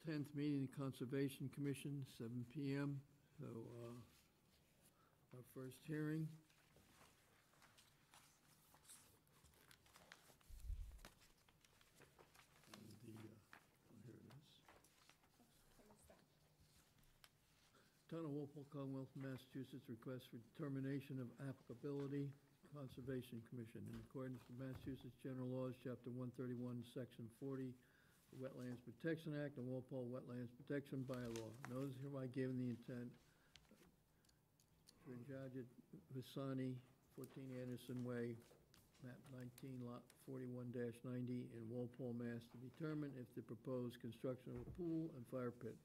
10th meeting, of Conservation Commission, 7 PM. So our first hearing. Here it is. Town of Walpole, Commonwealth of Massachusetts request for determination of applicability. Conservation Commission, in accordance with Massachusetts General Laws, Chapter 131, Section 40, the Wetlands Protection Act and Walpole Wetlands Protection Bylaw. Notice hereby given the intent for Gigi Visani, 14 Anderson Way, map 19, lot 41-90 in Walpole, Mass. To determine if the proposed construction of a pool and fire pit,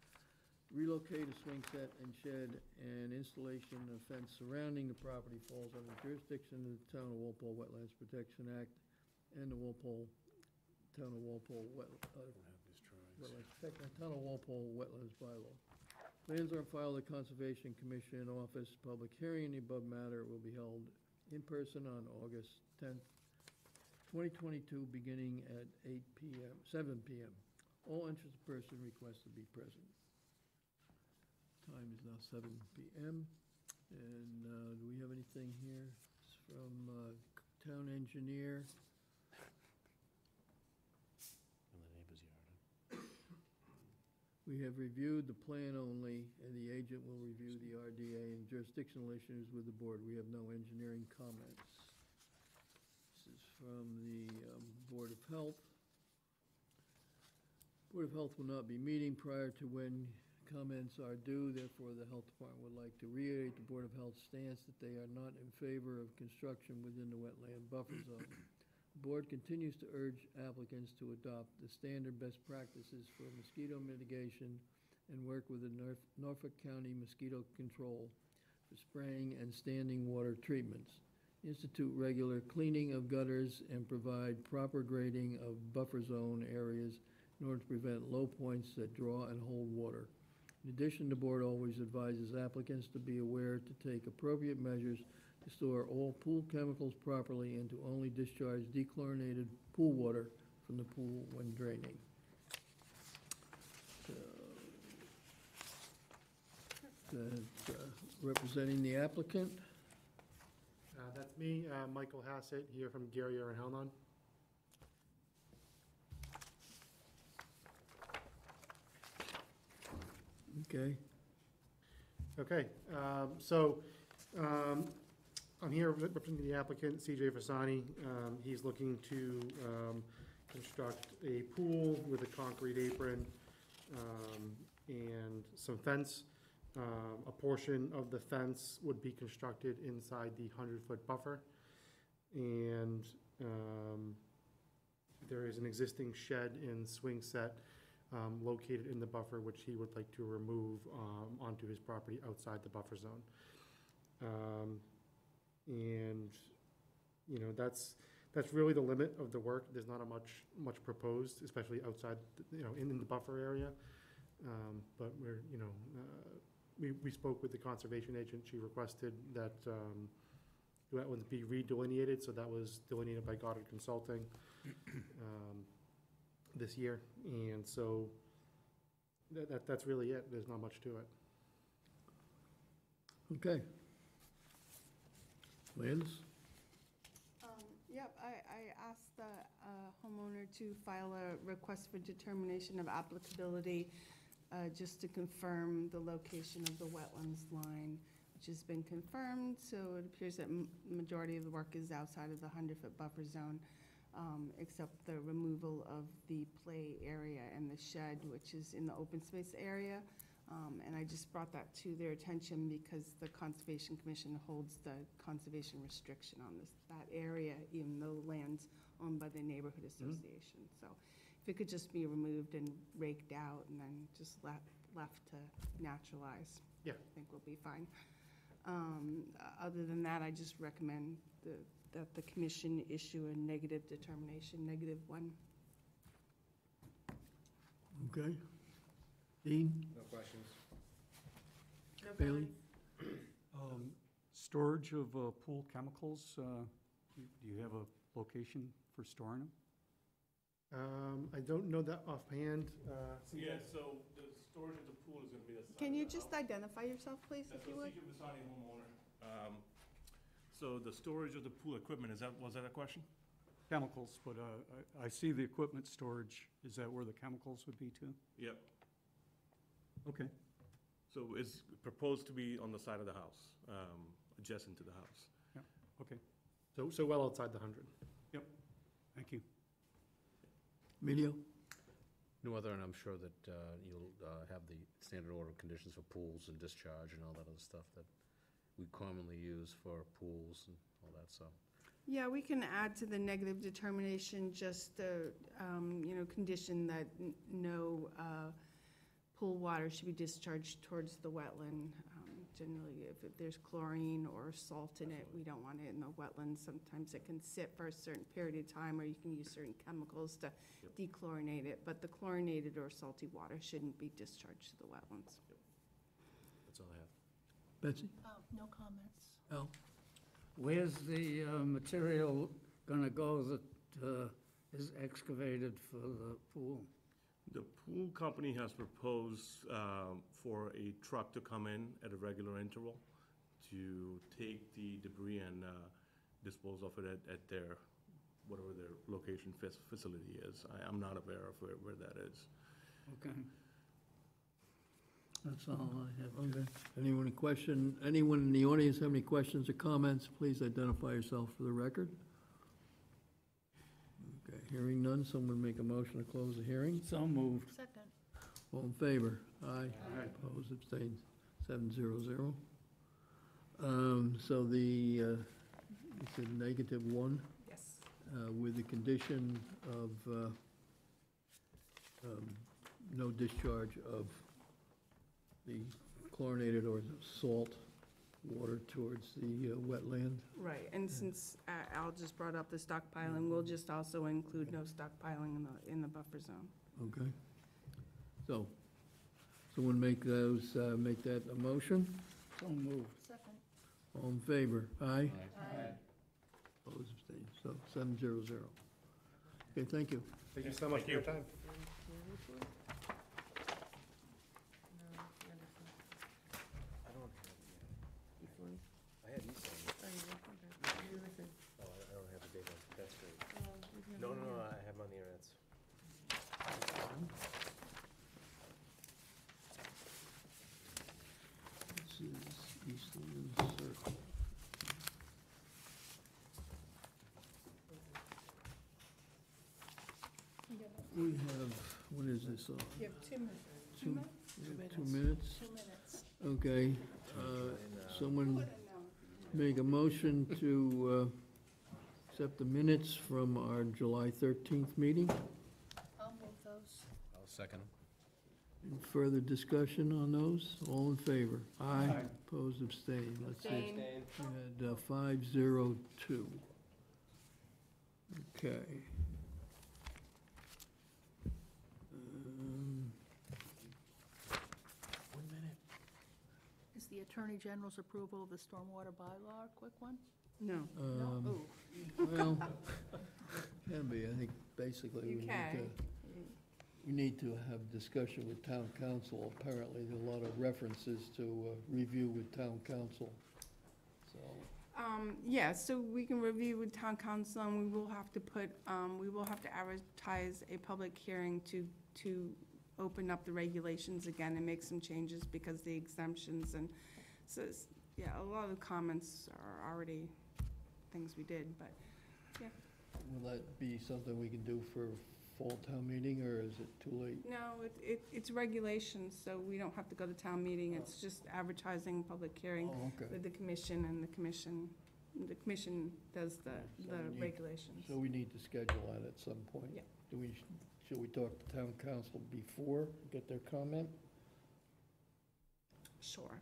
relocate a swing set and shed, and installation of fence surrounding the property falls under jurisdiction of the Town of Walpole Wetlands Protection Act and the Town of Walpole Town of Walpole Wetlands Bylaw. Plans are filed at Conservation Commission office. Public hearing in the above matter will be held in person on August 10th, 2022, beginning at 7 p.m. All interested persons request to be present. Time is now 7 p.m. And do we have anything here? It's from town engineer. In the neighbor's yard. We have reviewed the plan only, and the agent will review the RDA and jurisdictional issues with the board. We have no engineering comments. This is from the Board of Health. Board of Health will not be meeting prior to when comments are due. Therefore, the Health Department would like to reiterate the Board of Health stance that they are not in favor of construction within the wetland buffer zone. The board continues to urge applicants to adopt the standard best practices for mosquito mitigation and work with the Norfolk County Mosquito Control for spraying and standing water treatments. Institute regular cleaning of gutters and provide proper grading of buffer zone areas in order to prevent low points that draw and hold water. In addition, the board always advises applicants to be aware to take appropriate measures to store all pool chemicals properly and to only discharge dechlorinated pool water from the pool when draining. Representing the applicant. That's me, Michael Hassett, here from Garrier and Helnon. Okay. Okay, I'm here representing the applicant, CJ Fasani. He's looking to construct a pool with a concrete apron and some fence. A portion of the fence would be constructed inside the 100-foot buffer. And there is an existing shed and swing set located in the buffer, which he would like to remove onto his property outside the buffer zone. And, you know, that's really the limit of the work. There's not much proposed, especially outside, in the buffer area. But we spoke with the conservation agent. She requested that wetlands be redelineated, so that was delineated by Goddard Consulting this year, and so that's really it. There's not much to it. Okay. Liz? Yep, I asked the homeowner to file a request for determination of applicability just to confirm the location of the wetlands line, which has been confirmed. So it appears that majority of the work is outside of the 100-foot buffer zone, except the removal of the play area and the shed, which is in the open space area. And I just brought that to their attention because the Conservation Commission holds the conservation restriction on that area, even though the land's owned by the neighborhood association. So if it could just be removed and raked out and then just left to naturalize, yeah, I think we'll be fine. Other than that, I just recommend that the commission issue a negative determination, -1. Okay. Dean? No questions. No Bailey? Storage of pool chemicals, do you have a location for storing them? I don't know that offhand. Yeah, so the storage of the pool is gonna be the side Can of you the just house. identify yourself, please, if you would? Gigi Vasani, homeowner. So the storage of the pool equipment, was that a question? Chemicals, but I see the equipment storage. Is that where the chemicals would be too? Yep. Okay. So it's proposed to be on the side of the house, adjacent to the house. Okay, So well outside the 100. thank you. Emilio? No other, and I'm sure that you'll have the standard order of conditions for pools and discharge and all that other stuff that we commonly use for pools and all that, so. Yeah, we can add to the negative determination just the, condition that no pool water should be discharged towards the wetland. Generally, if there's chlorine or salt in it, we don't want it in the wetlands. Sometimes it can sit for a certain period of time, or you can use certain chemicals to dechlorinate it, but the chlorinated or salty water shouldn't be discharged to the wetlands. That's all I have. Betsy? No comments. Al? Where's the material gonna go that is excavated for the pool? The pool company has proposed for a truck to come in at a regular interval to take the debris and dispose of it at their, whatever their location facility is. I'm not aware of where that is. Okay. That's all I have. Okay. Anyone in the audience have any questions or comments? Please identify yourself for the record. Okay, hearing none, someone make a motion to close the hearing. So moved. Second. All in favor? Aye. Aye. Opposed, abstained, 700. So it's a -1 Yes. with the condition of no discharge of the chlorinated or salt water towards the wetland. Right, and since Al just brought up the stockpiling, we'll just also include no stockpiling in the buffer zone. Okay. So, someone make that a motion? So moved. Second. All in favor? Aye. Aye. Opposed, abstained, so 700. Okay, thank you. Thank you so much for your time. I don't have I had Easement. Oh, I don't have the date on, that's great. No, I have them on the internet. This is Eastland Circle. We have, what is this on? You have 2 minutes. Two- we have 2 minutes? 2 minutes. Okay, someone make a motion to accept the minutes from our July 13th meeting. I'll move those. I'll second. Any further discussion on those? All in favor? Aye. Aye. Opposed, abstained. Let's see. Abstain. We had 502. Okay. Is the Attorney General's approval of the stormwater bylaw a quick one? No. No? Oh, Well, can be, I think basically You we need can. to, we need to have discussion with town council. Apparently, there are a lot of references to review with town council, so. Yeah, so we can review with town council, and we will have to advertise a public hearing to open up the regulations again and make some changes because the exemptions and, so, yeah, a lot of the comments are already things we did, but, yeah. Will that be something we can do for fall town meeting, or is it too late? No, it's regulations, so we don't have to go to town meeting, it's just advertising, public hearing Oh, okay. with the commission, and the commission does the So we need- regulations. So we need to schedule that at some point? Yeah. Should we talk to town council before, get their comment? Sure.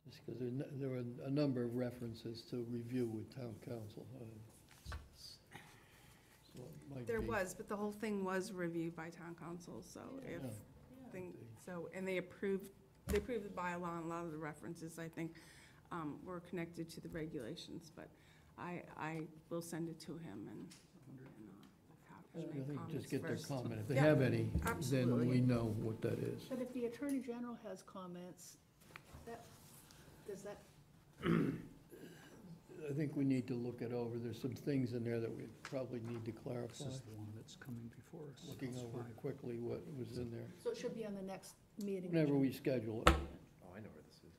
Just because there were a number of references to review with town council. So it might There be- was, but the whole thing was reviewed by town council, so if, Yeah. and they approved the bylaw, and a lot of the references, I think, were connected to the regulations, but I will send it to him and a copy. I think just comments get their first. comment. If they Yeah, have any, then absolutely. we know what that is. But if the Attorney General has comments, does that, I think we need to look it over. There's some things in there that we probably need to This clarify. is the one that's coming before us. Looking That's over fine. quickly what was in there. so it should be on the next meeting? Whenever we schedule it. Oh, I know where this is.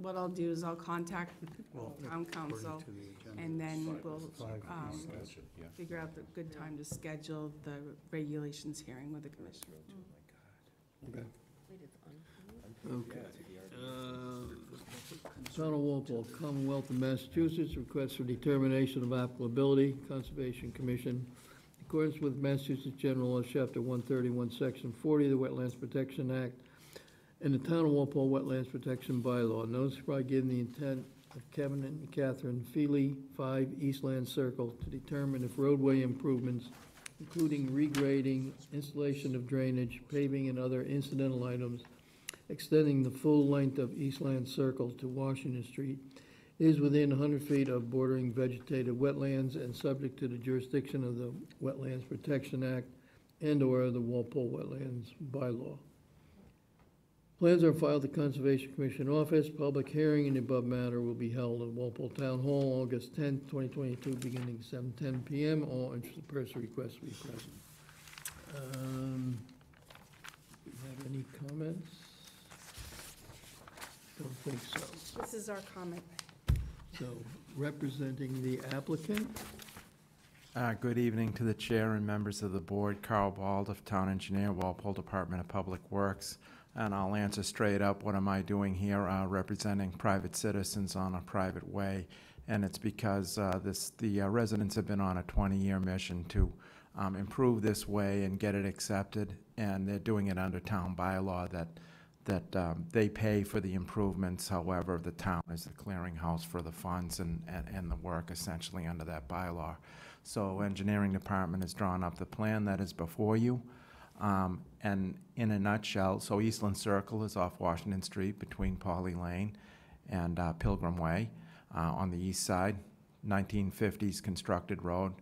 What I'll do is I'll contact Well, town according council, to the agenda, and then it's we'll five east. That should, yeah. figure out the good time to schedule the regulations hearing with the commission. Oh, my God. Okay. Wait, it's Okay. Yeah, Town of Walpole, Commonwealth of Massachusetts, request for determination of applicability, Conservation Commission. In accordance with Massachusetts General Law, Chapter 131, Section 40 of the Wetlands Protection Act, and the Town of Walpole Wetlands Protection Bylaw, notice by giving the intent of Kevin and Catherine Feely, 5 Eastland Circle, to determine if roadway improvements, including regrading, installation of drainage, paving, and other incidental items, extending the full length of Eastland Circle to Washington Street, is within 100 feet of bordering vegetated wetlands and subject to the jurisdiction of the Wetlands Protection Act and/or the Walpole Wetlands Bylaw. Plans are filed at the Conservation Commission office. Public hearing in the above matter will be held at Walpole Town Hall, August 10th, 2022, beginning 7:10 PM. All interested persons request to be present. Do you have any comments? Don't think so. This is our comment. So, representing the applicant, Good evening to the chair and members of the board. Carl Baldoff, Town Engineer, Walpole Department of Public Works. And I'll answer straight up, what am I doing here? Representing private citizens on a private way. And it's because the residents have been on a 20-year mission to improve this way and get it accepted. And they're doing it under town bylaw that they pay for the improvements. However, the town is the clearinghouse for the funds and the work essentially under that bylaw. So engineering department has drawn up the plan that is before you. And in a nutshell, so Eastland Circle is off Washington Street between Pauley Lane and Pilgrim Way on the east side, 1950s constructed road.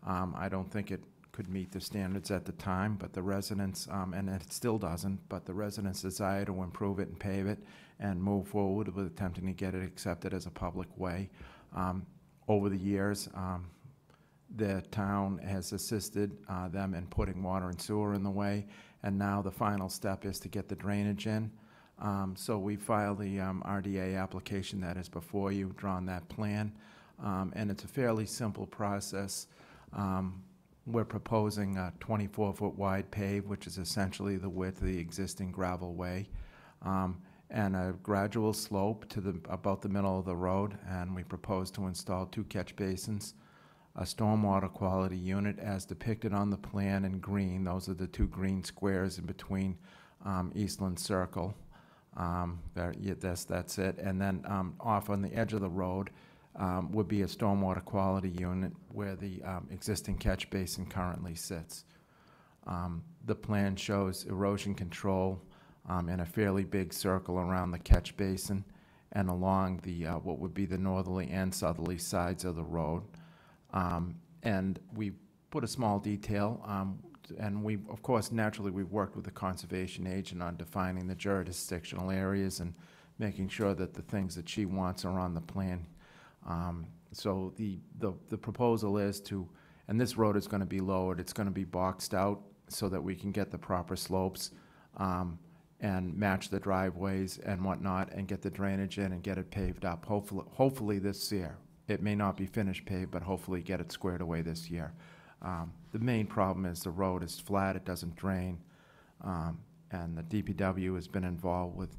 I don't think it could meet the standards at the time, but the residents, and it still doesn't, but the residents' desire to improve it and pave it and move forward with attempting to get it accepted as a public way. Over the years, the town has assisted them in putting water and sewer in the way, and now the final step is to get the drainage in. So we filed the RDA application that is before you, drawn that plan, and it's a fairly simple process. We're proposing a 24-foot wide pave, which is essentially the width of the existing gravel way, and a gradual slope to about the middle of the road, and we propose to install 2 catch basins, a stormwater quality unit as depicted on the plan in green. Those are the 2 green squares in between Eastland Circle. That's it. And then off on the edge of the road would be a stormwater quality unit where the existing catch basin currently sits. The plan shows erosion control in a fairly big circle around the catch basin and along the what would be the northerly and southerly sides of the road. And we put a small detail, and we, of course, naturally, we've worked with the conservation agent on defining the jurisdictional areas and making sure that the things that she wants are on the plan. So the proposal is to, and this road is going to be lowered, it's going to be boxed out so that we can get the proper slopes and match the driveways and whatnot and get the drainage in and get it paved up, hopefully this year. It may not be finished paved, but hopefully get it squared away this year. The main problem is the road is flat, it doesn't drain, and the DPW has been involved with,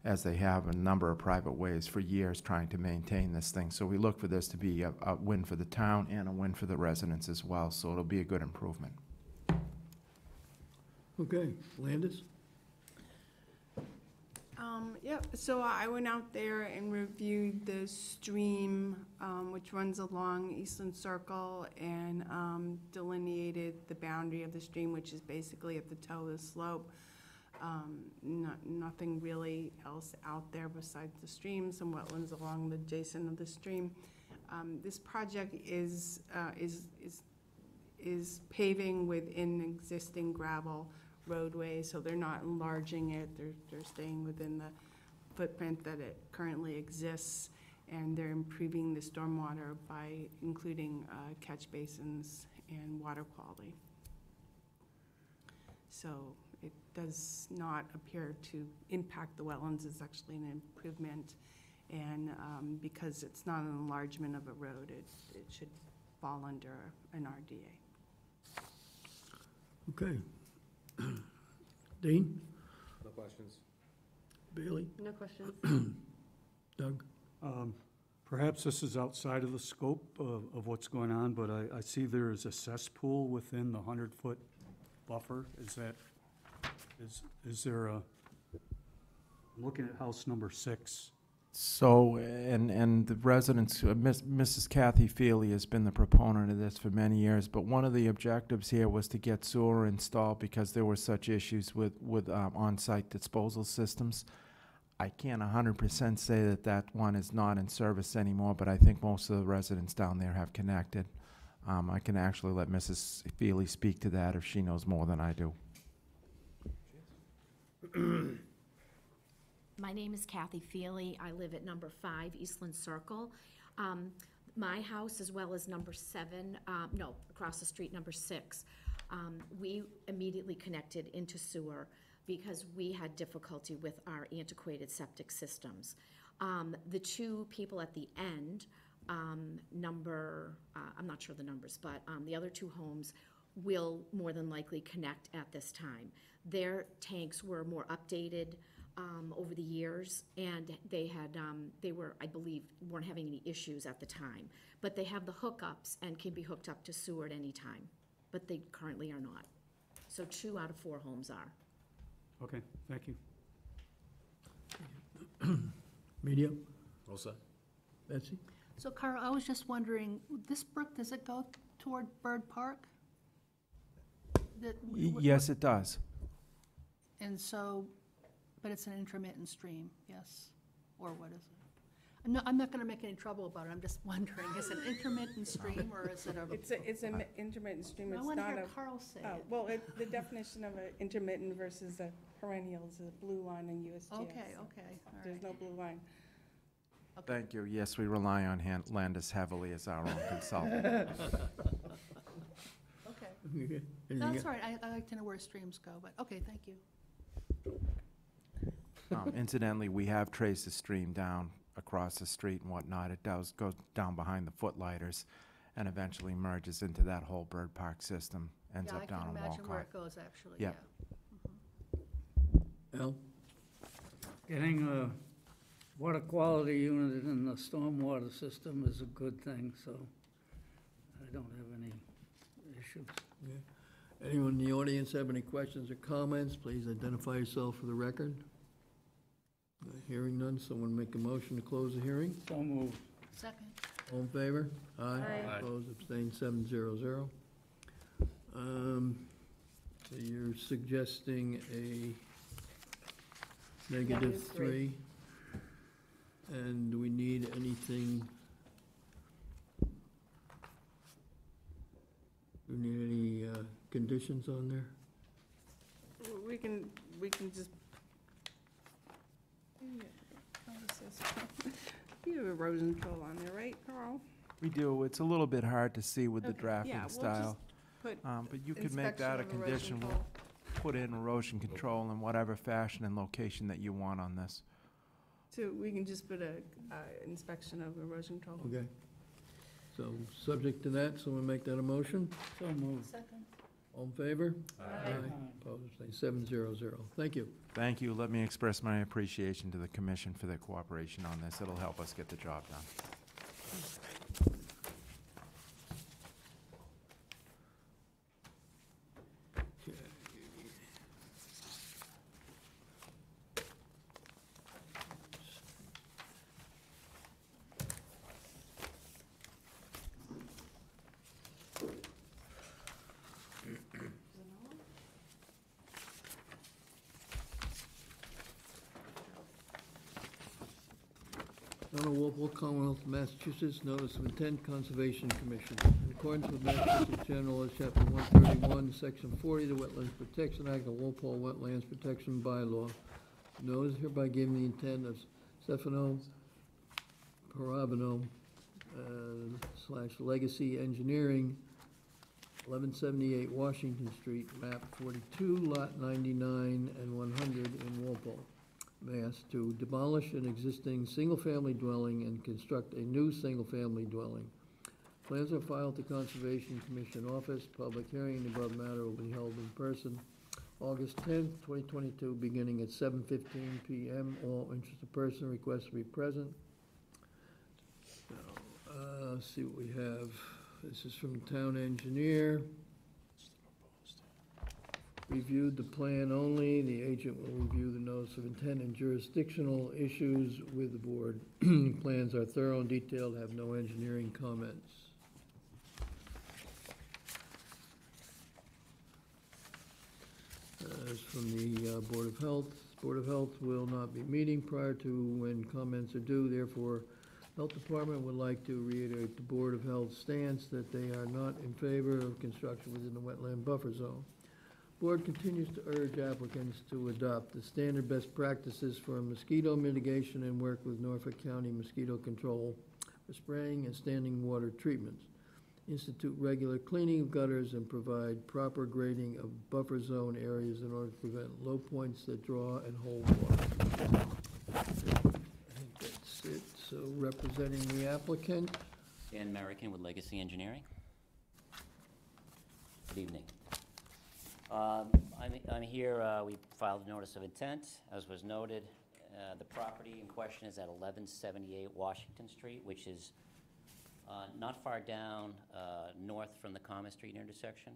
as they have a number of private ways for years, trying to maintain this thing. So we look for this to be a win for the town and a win for the residents as well, so it'll be a good improvement. okay, Landis? Yep, so I went out there and reviewed the stream, which runs along Eastland Circle, and delineated the boundary of the stream, which is basically at the toe of the slope. Nothing really else out there besides the stream, some wetlands along the adjacent of the stream. This project is is paving within existing gravel roadways, so they're not enlarging it, they're staying within the footprint that it currently exists, and they're improving the stormwater by including catch basins and water quality. So it does not appear to impact the wetlands, it's actually an improvement, and because it's not an enlargement of a road, it should fall under an RDA. Okay. Dean? No questions. Bailey? No questions. Doug? Perhaps this is outside of the scope of what's going on, but I see there is a cesspool within the 100-foot buffer. Is there a, I'm looking at house number 6. So, and the residents, Mrs. Kathy Feely has been the proponent of this for many years, but one of the objectives here was to get sewer installed because there were such issues with on-site disposal systems. I can't 100% say that that one is not in service anymore, but I think most of the residents down there have connected. I can actually let Mrs. Feely speak to that if she knows more than I do. My name is Kathy Feely. I live at number 5 Eastland Circle. My house, as well as number 7, across the street, number 6, we immediately connected into sewer because we had difficulty with our antiquated septic systems. The two people at the end, I'm not sure the numbers, but the other 2 homes will more than likely connect at this time. Their tanks were more updated over the years, and they were, I believe, weren't having any issues at the time. But they have the hookups and can be hooked up to sewer at any time, but they currently are not. So 2 out of 4 homes are. Okay, thank you. Media? All set? Betsy? So Carl, I was just wondering, this brook, does it go toward Bird Park? Yes, it does. And so, but it's an intermittent stream, yes? Or what is it? I'm not gonna make any trouble about it, I'm just wondering, is it an intermittent stream or is it a? It's an intermittent stream, I it's wanna not hear a. Carl say Oh, it. well, the definition of an intermittent versus a perennial is a blue line in USGS. Okay, so okay, all There's right. no blue line. Okay. Thank you. Yes, we rely on Landis heavily as our own consultant. Okay, Anything that's else? all right, I like to know where streams go, but, okay, thank you. Incidentally, we have traced the stream down across the street and whatnot. It does go down behind the footlighters and eventually merges into that whole Bird Park system, ends Yeah, up down I in can imagine where Walcott. it goes, actually, Yeah. yeah. Al? Getting a water quality unit in the stormwater system is a good thing, so I don't have any issues. Yeah. Anyone in the audience have any questions or comments? Please identify yourself for the record. Hearing none, someone make a motion to close the hearing. So moved. Second, All in favor? Aye. Opposed, abstained, 700. So you're suggesting a Negative -3. And do we need anything? Do we need any conditions on there? We can just. You have erosion control on there, right, Carl? We do. It's a little bit hard to see with the Okay, drafting yeah, we'll style. Put But you could make that a inspection of condition. erosion We'll control. put in erosion control in whatever fashion and location that you want on this. So we can just put a inspection of erosion control. Okay. So, subject to that, someone make that a motion? So moved. second. All in favor? Aye. Opposed, abstained, 700. Thank you. Thank you. Let me express my appreciation to the commission for their cooperation on this. It'll help us get the job done. Town of Walpole, Commonwealth of Massachusetts, Notice of Intent Conservation Commission. In accordance with Massachusetts General Laws, Chapter 131, Section 40, the Wetlands Protection Act, the Walpole Wetlands Protection Bylaw. Notice hereby given the intent of Stefano Parabino / Legacy Engineering, 1178 Washington Street, map 42, lot 99 and 100 in Walpole, Mass, to demolish an existing single-family dwelling and construct a new single-family dwelling. Plans are filed to Conservation Commission Office. Public hearing in the above matter will be held in person August 10th, 2022, beginning at 7:15 PM. All interested person requested to be present. Now, let's see what we have. This is from the town engineer. Reviewed the plan only. The agent will review the notice of intent and jurisdictional issues with the board. Plans are thorough and detailed, have no engineering comments. As from the Board of Health. Board of Health will not be meeting prior to when comments are due. Therefore, Health Department would like to reiterate the Board of Health stance that they are not in favor of construction within the wetland buffer zone. Board continues to urge applicants to adopt the standard best practices for mosquito mitigation and work with Norfolk County Mosquito Control for spraying and standing water treatments. Institute regular cleaning of gutters and provide proper grading of buffer zone areas in order to prevent low points that draw and hold water. I think that's it. So representing the applicant. Dan American with Legacy Engineering. Good evening. I'm here, we filed a notice of intent, as was noted. The property in question is at 1178 Washington Street, which is not far down north from the Common Street intersection.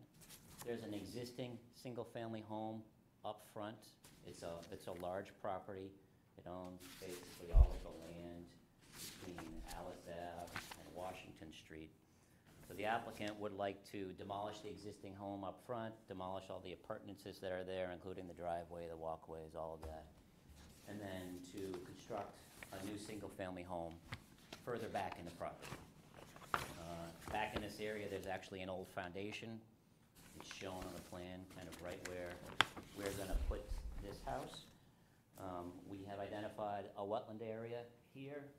There's an existing single-family home up front. It's a large property. It owns basically all of the land between Alice Ave and Washington Street. So the applicant would like to demolish the existing home up front, demolish all the appurtenances that are there, including the driveway, the walkways, all of that, and then to construct a new single-family home further back in the property. Back in this area, there's actually an old foundation. It's shown on the plan, kind of right where we're gonna put this house. We have identified a wetland area here,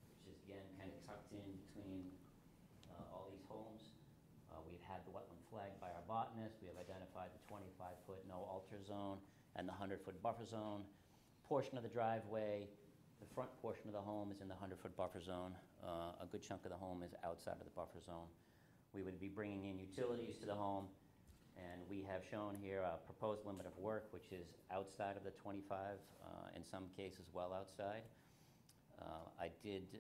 which is again kind of tucked in between all these homes. We've had the wetland flagged by our botanist. We have identified the 25-foot no alter zone and the 100-foot buffer zone. Portion of the driveway, the front portion of the home is in the 100-foot buffer zone. A good chunk of the home is outside of the buffer zone. We would be bringing in utilities to the home, and we have shown here a proposed limit of work, which is outside of the 25, in some cases well outside. I did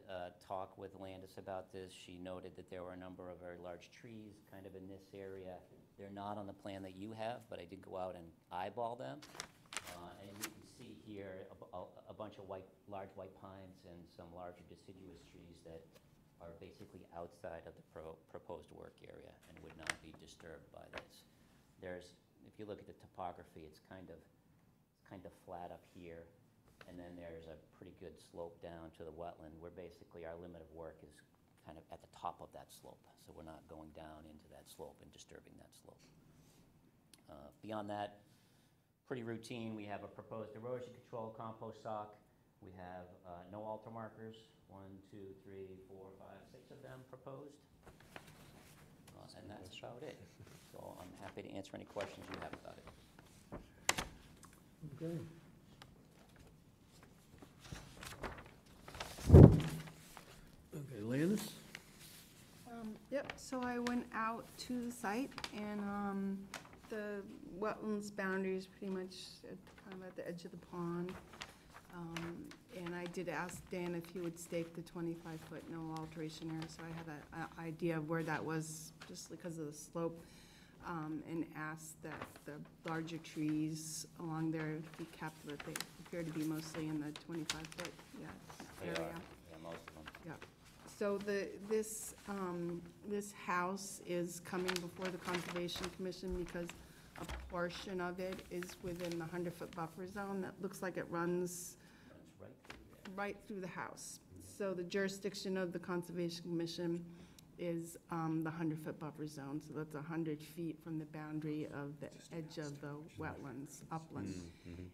talk with Landis about this. She noted that there were a number of very large trees kind of in this area. They're not on the plan that you have, but I did go out and eyeball them. And you can see here a bunch of large white pines and some larger deciduous trees that are basically outside of the proposed work area and would not be disturbed by this. If you look at the topography, it's kind of flat up here. And then there's a pretty good slope down to the wetland where basically our limit of work is kind of at the top of that slope. So we're not going down into that slope and disturbing that slope. Beyond that, pretty routine. We have a proposed erosion control compost sock. We have no alter markers. 1, 2, 3, 4, 5, 6 of them proposed. And that's about it. So I'm happy to answer any questions you have about it. Okay. Okay, Landis? Yep, so I went out to the site, and the wetlands boundaries pretty much kind of at the edge of the pond. And I did ask Dan if he would stake the 25-foot no alteration area, so I had an idea of where that was, just because of the slope, and asked that the larger trees along there be kept, but they appear to be mostly in the 25-foot area. Yeah, most of them. Yeah. So this house is coming before the Conservation Commission because a portion of it is within the 100-foot buffer zone that looks like it runs right through the house. So the jurisdiction of the Conservation Commission is the 100-foot buffer zone, so that's 100 feet from the boundary of the edge of the wetlands, upland.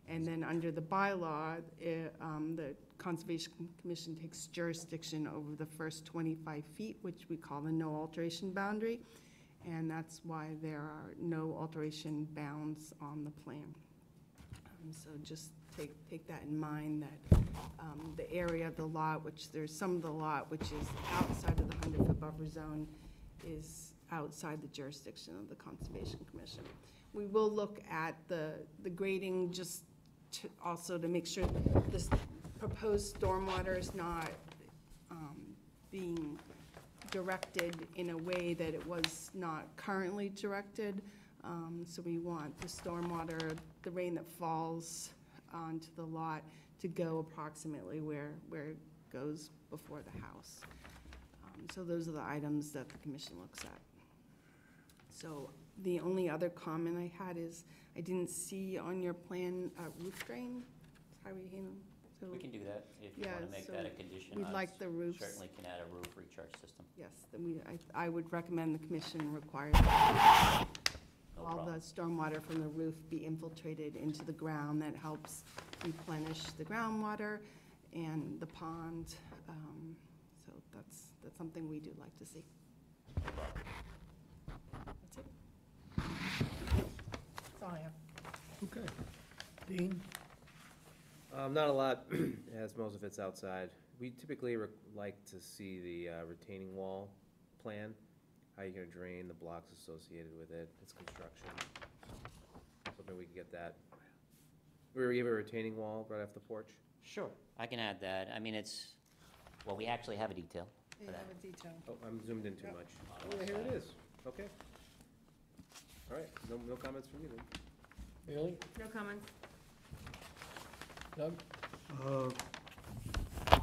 And then under the bylaw, the Conservation Commission takes jurisdiction over the first 25 feet, which we call the no alteration boundary, and that's why there are no alteration bounds on the plan. So just take that in mind, that the area of the lot, which there's some of the lot which is outside of the 100-foot buffer zone, is outside the jurisdiction of the Conservation Commission. We will look at the grading just to, also to make sure this proposed stormwater is not being directed in a way that it was not currently directed. So we want the stormwater, the rain that falls onto the lot, to go approximately where it goes before the house. So those are the items that the commission looks at. So the only other comment I had is, I didn't see on your plan roof drain. How we handle? So We can do that, if you Yeah, want to make so that a condition. we'd I like the roofs. Certainly can add a roof recharge system. yes, then I would recommend the commission require that No all problem. the stormwater from the roof be infiltrated into the ground. That helps replenish the groundwater and the pond. So that's something we do like to see. That's it. That's all I have. Okay. Dean? Not a lot, as most of it's outside. We typically like to see the retaining wall plan, how you're gonna drain the blocks associated with it, its construction. Hoping we can get that. We have a retaining wall right off the porch? Sure. I can add that. I mean, well, we actually have a detail They for that. have a detail. Oh, I'm zoomed in too Yep. much. Oh, here it is. Okay. All right, no comments from you then. Haley? No comments. Doug?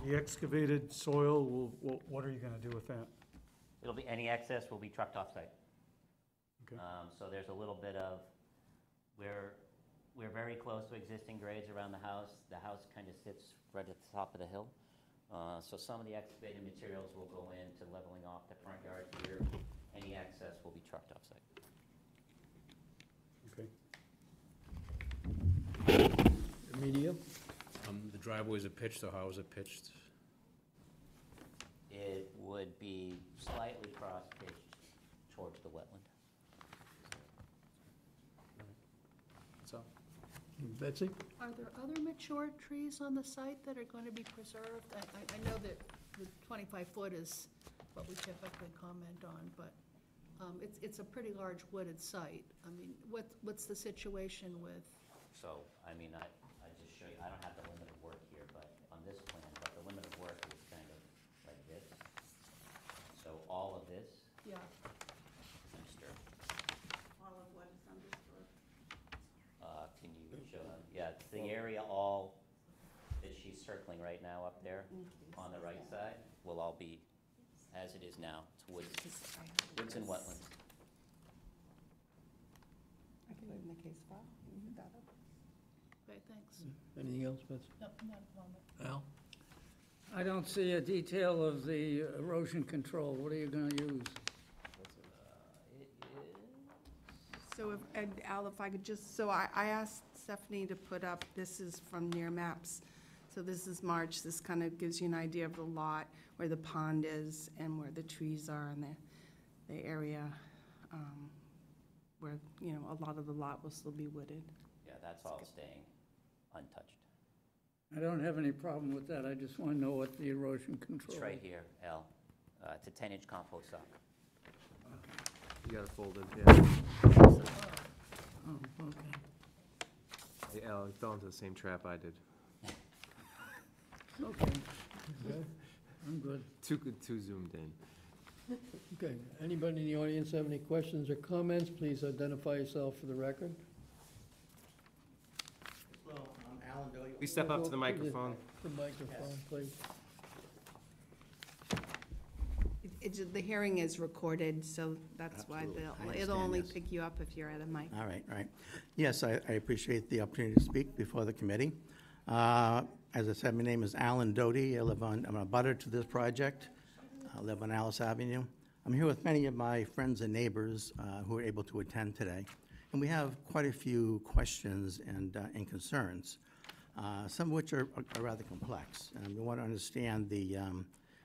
The excavated soil, what are you gonna do with that? It'll be, any excess will be trucked off-site. Okay. So there's a little bit of, we're very close to existing grades around the house. The house kind of sits right at the top of the hill. So some of the excavated materials will go into leveling off the front yard here. Any excess will be trucked off-site. Okay. Media? The driveway's a pitched, so how is it pitched? It would be slightly cross-pitched towards the wetland. That's all. Betsy? Are there other mature trees on the site that are going to be preserved? I know that the 25-foot is what we typically comment on, but it's a pretty large wooded site. I mean, what's the situation with? So, I mean, I just show you, I don't have the limit of work here, but on this plan, but the limit of work is kind of like this. So all of this Yeah, is undisturbed. All of what is undisturbed? Can you show them? Yeah, it's the area all that she's circling right now up there on the right side will all be as it is now. It's woods and wetlands. I can put it in the case file. You can put that up. okay, thanks. Anything else, Betsy? No, not at the moment. Al? I don't see a detail of the erosion control. What are you gonna use? It is, So if, and Al, if I could just, so I asked Stephanie to put up, this is from Near Maps. So this is March, this kind of gives you an idea of the lot, where the pond is and where the trees are and the area where, you know, a lot of the lot will still be wooded. yeah, that's all staying untouched. I don't have any problem with that. I just wanna know what the erosion control. It's right here, L. It's a 10-inch compost sock. You got it folded, yeah. Oh, okay. Hey, Al, you fell into the same trap I did. Okay, Okay. I'm good. Too zoomed in. Okay. Anybody in the audience have any questions or comments? Please identify yourself for the record. Well, I'm Alan Doyle. Please step up to the Go microphone. The microphone, please. The hearing is recorded, so that's why Absolutely. I it'll only understand this. pick you up if you're at a mic. All right. Yes, I appreciate the opportunity to speak before the committee. I As I said, my name is Alan Doty. I'm a butter to this project. I live on Alice Avenue. I'm here with many of my friends and neighbors who are able to attend today. And we have quite a few questions and concerns, some of which are rather complex. And we want to understand the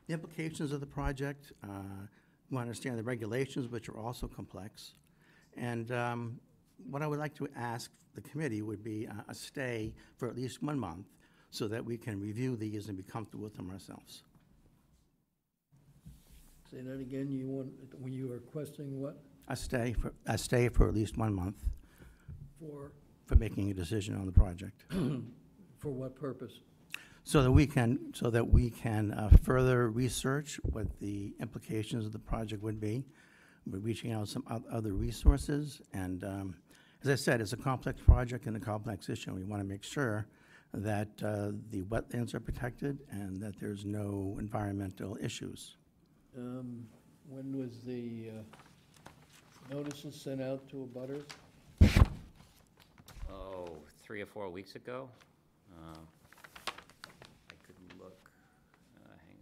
implications of the project. We want to understand the regulations, which are also complex. And what I would like to ask the committee would be a stay for at least 1 month so that we can review these and be comfortable with them ourselves. Say that again, you want, when you are requesting what? A stay for at least 1 month For making a decision on the project. For what purpose? So that we can further research what the implications of the project would be. We're reaching out some other resources, and as I said, it's a complex project and a complex issue. We want to make sure that the wetlands are protected and that there's no environmental issues. When was the notices sent out to abutters? 3 or 4 weeks ago. I could look, hang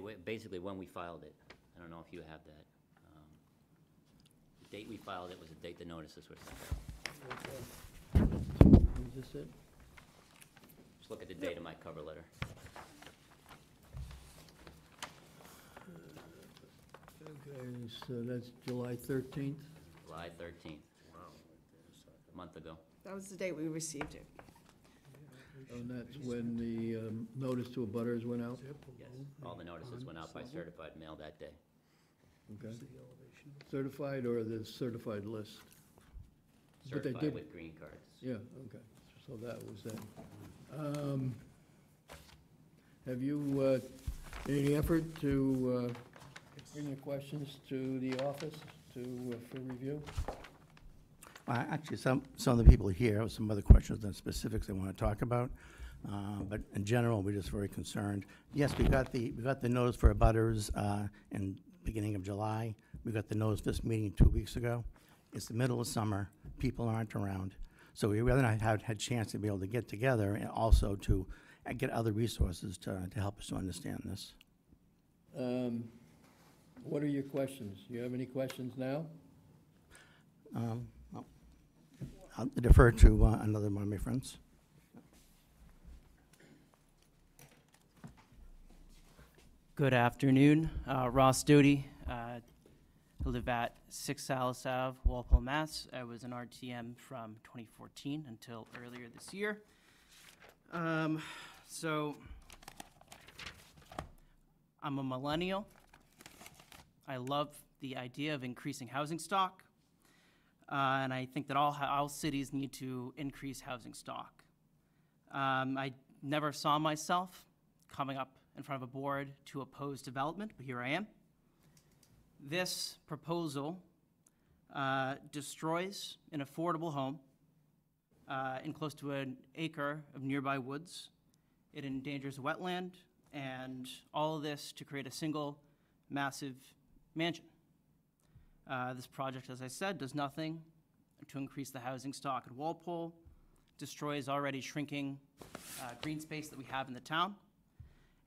on. Basically when we filed it. I don't know if you have that. The date we filed it was the date the notices were sent out. Is this it? Just look at the date of my cover letter. Okay, so that's July 13th? July 13th. Wow. A month ago. That was the date we received it. And that's when the notice to abutters went out? Yes, all the notices went out by certified mail that day. Okay. Certified or the certified list? But they Certified did- with green cards. Yeah, okay, so that was that. Have you made any effort to bring your questions to the office for review? Actually, some of the people here have some other questions and specifics they want to talk about, but in general, we're just very concerned. Yes, we got the notice for abutters in beginning of July. We got the notice for this meeting 2 weeks ago. It's the middle of summer, people aren't around, so we really not had a chance to be able to get together and also to get other resources to help us to understand this. What are your questions? Do you have any questions now? I'll defer to another one of my friends. Good afternoon, Ross Doty. I live at 6 Alice Ave, Walpole, Mass. I was an RTM from 2014 until earlier this year. So I'm a millennial. I love the idea of increasing housing stock. And I think that all cities need to increase housing stock. I never saw myself coming up in front of a board to oppose development, but here I am. This proposal destroys an affordable home in close to an acre of nearby woods. It endangers wetland, and all of this to create a single massive mansion. This project, as I said, does nothing to increase the housing stock at Walpole, destroys already shrinking green space that we have in the town,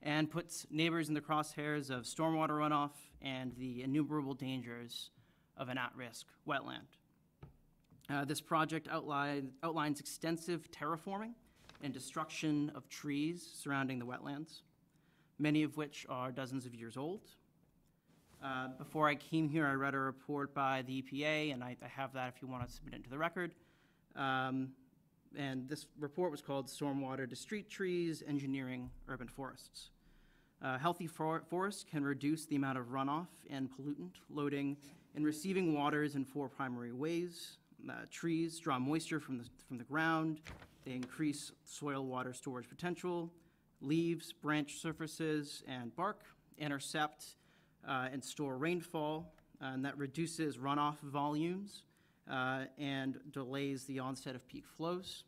and puts neighbors in the crosshairs of stormwater runoff and the innumerable dangers of an at-risk wetland. This project outlines extensive terraforming and destruction of trees surrounding the wetlands, many of which are dozens of years old. Before I came here, I read a report by the EPA, and I have that if you want to submit it to the record. And this report was called Stormwater to Street Trees, Engineering Urban Forests. Healthy forests can reduce the amount of runoff and pollutant loading in receiving waters in 4 primary ways. Trees draw moisture from the ground. They increase soil water storage potential. Leaves, branch surfaces, and bark intercept and store rainfall, and that reduces runoff volumes and delays the onset of peak flows.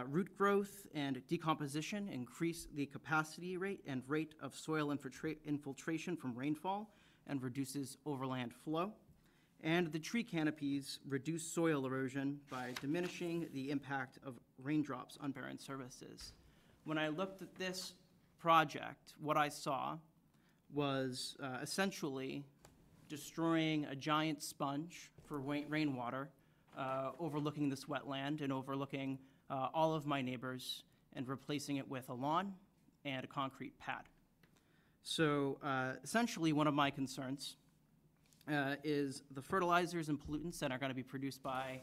Root growth and decomposition increase the capacity rate and rate of soil infiltration from rainfall and reduces overland flow. And the tree canopies reduce soil erosion by diminishing the impact of raindrops on barren surfaces. when I looked at this project, what I saw was essentially destroying a giant sponge for rainwater, overlooking this wetland and overlooking all of my neighbors, and replacing it with a lawn and a concrete pad. So essentially, one of my concerns is the fertilizers and pollutants that are going to be produced by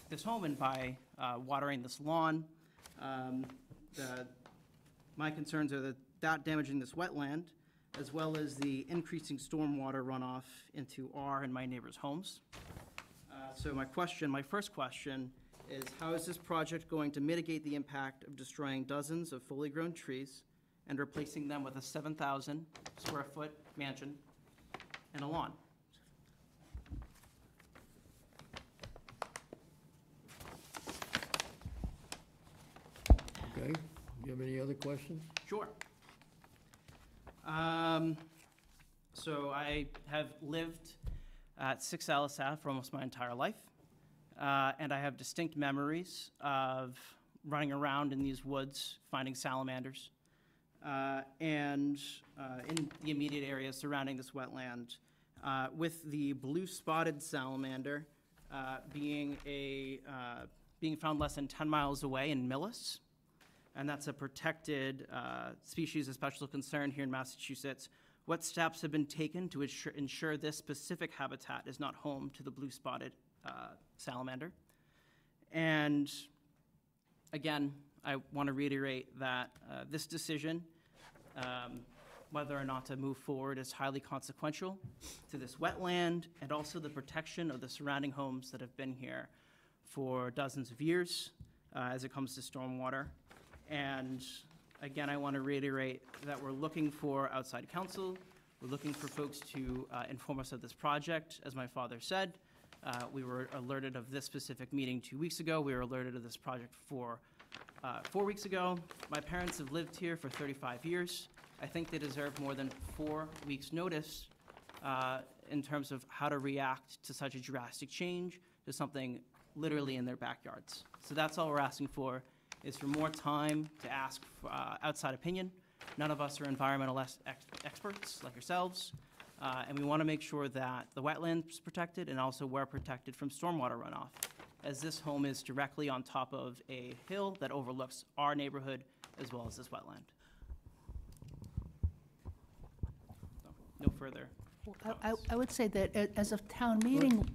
this home and by watering this lawn. My concerns are that damaging this wetland, as well as the increasing stormwater runoff into our and my neighbors' homes. So my first question is, how is this project going to mitigate the impact of destroying dozens of fully grown trees and replacing them with a 7,000 square foot mansion and a lawn? Okay, you have any other questions? Sure. So I have lived at 6 Alice Ave for almost my entire life, and I have distinct memories of running around in these woods, finding salamanders, and in the immediate area surrounding this wetland, with the blue-spotted salamander being found less than 10 miles away in Millis. And that's a protected species of special concern here in Massachusetts. What steps have been taken to ensure this specific habitat is not home to the blue-spotted salamander? And again, I want to reiterate that this decision, whether or not to move forward, is highly consequential to this wetland and also the protection of the surrounding homes that have been here for dozens of years as it comes to stormwater. And again, I want to reiterate that we're looking for outside counsel. We're looking for folks to inform us of this project. As my father said, we were alerted of this specific meeting 2 weeks ago. We were alerted of this project 4 weeks ago. My parents have lived here for 35 years. I think they deserve more than 4 weeks' notice in terms of how to react to such a drastic change to something literally in their backyards. So that's all we're asking for, is for more time to ask for outside opinion. None of us are environmental experts like yourselves, and we want to make sure that the wetland is protected and also we're protected from stormwater runoff, as this home is directly on top of a hill that overlooks our neighborhood as well as this wetland. So, no further. I would say that as a town meeting.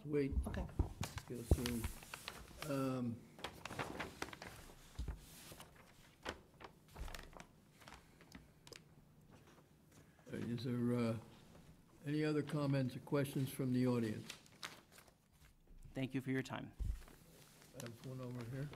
Wait. Okay. Go through. Is there any other comments or questions from the audience? Thank you for your time. I have one over here.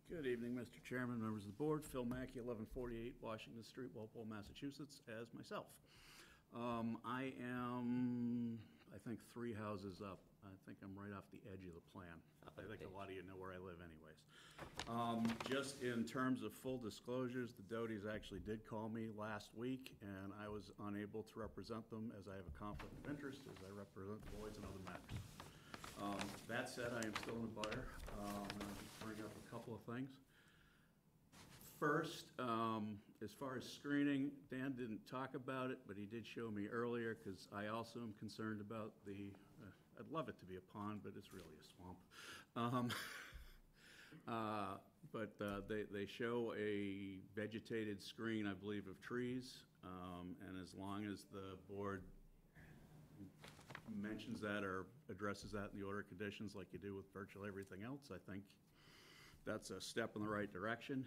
Good evening, Mr. Chairman, members of the board. Phil Mackey, 1148 Washington Street, Walpole, Massachusetts, as myself. I am, I think, 3 houses up. I think I'm right off the edge of the plan. I think a lot of you know where I live anyways. Just in terms of full disclosures, the Doties actually did call me last week, and I was unable to represent them as I have a conflict of interest as I represent the Lloyds and other matters. That said, I am still in the butter. I'll just bring up a couple of things. First, as far as screening, Dan didn't talk about it, but he did show me earlier, because I also am concerned about the, I'd love it to be a pond, but it's really a swamp. They show a vegetated screen, I believe, of trees, and as long as the board mentions that or addresses that in the order of conditions like you do with virtually everything else, I think that's a step in the right direction.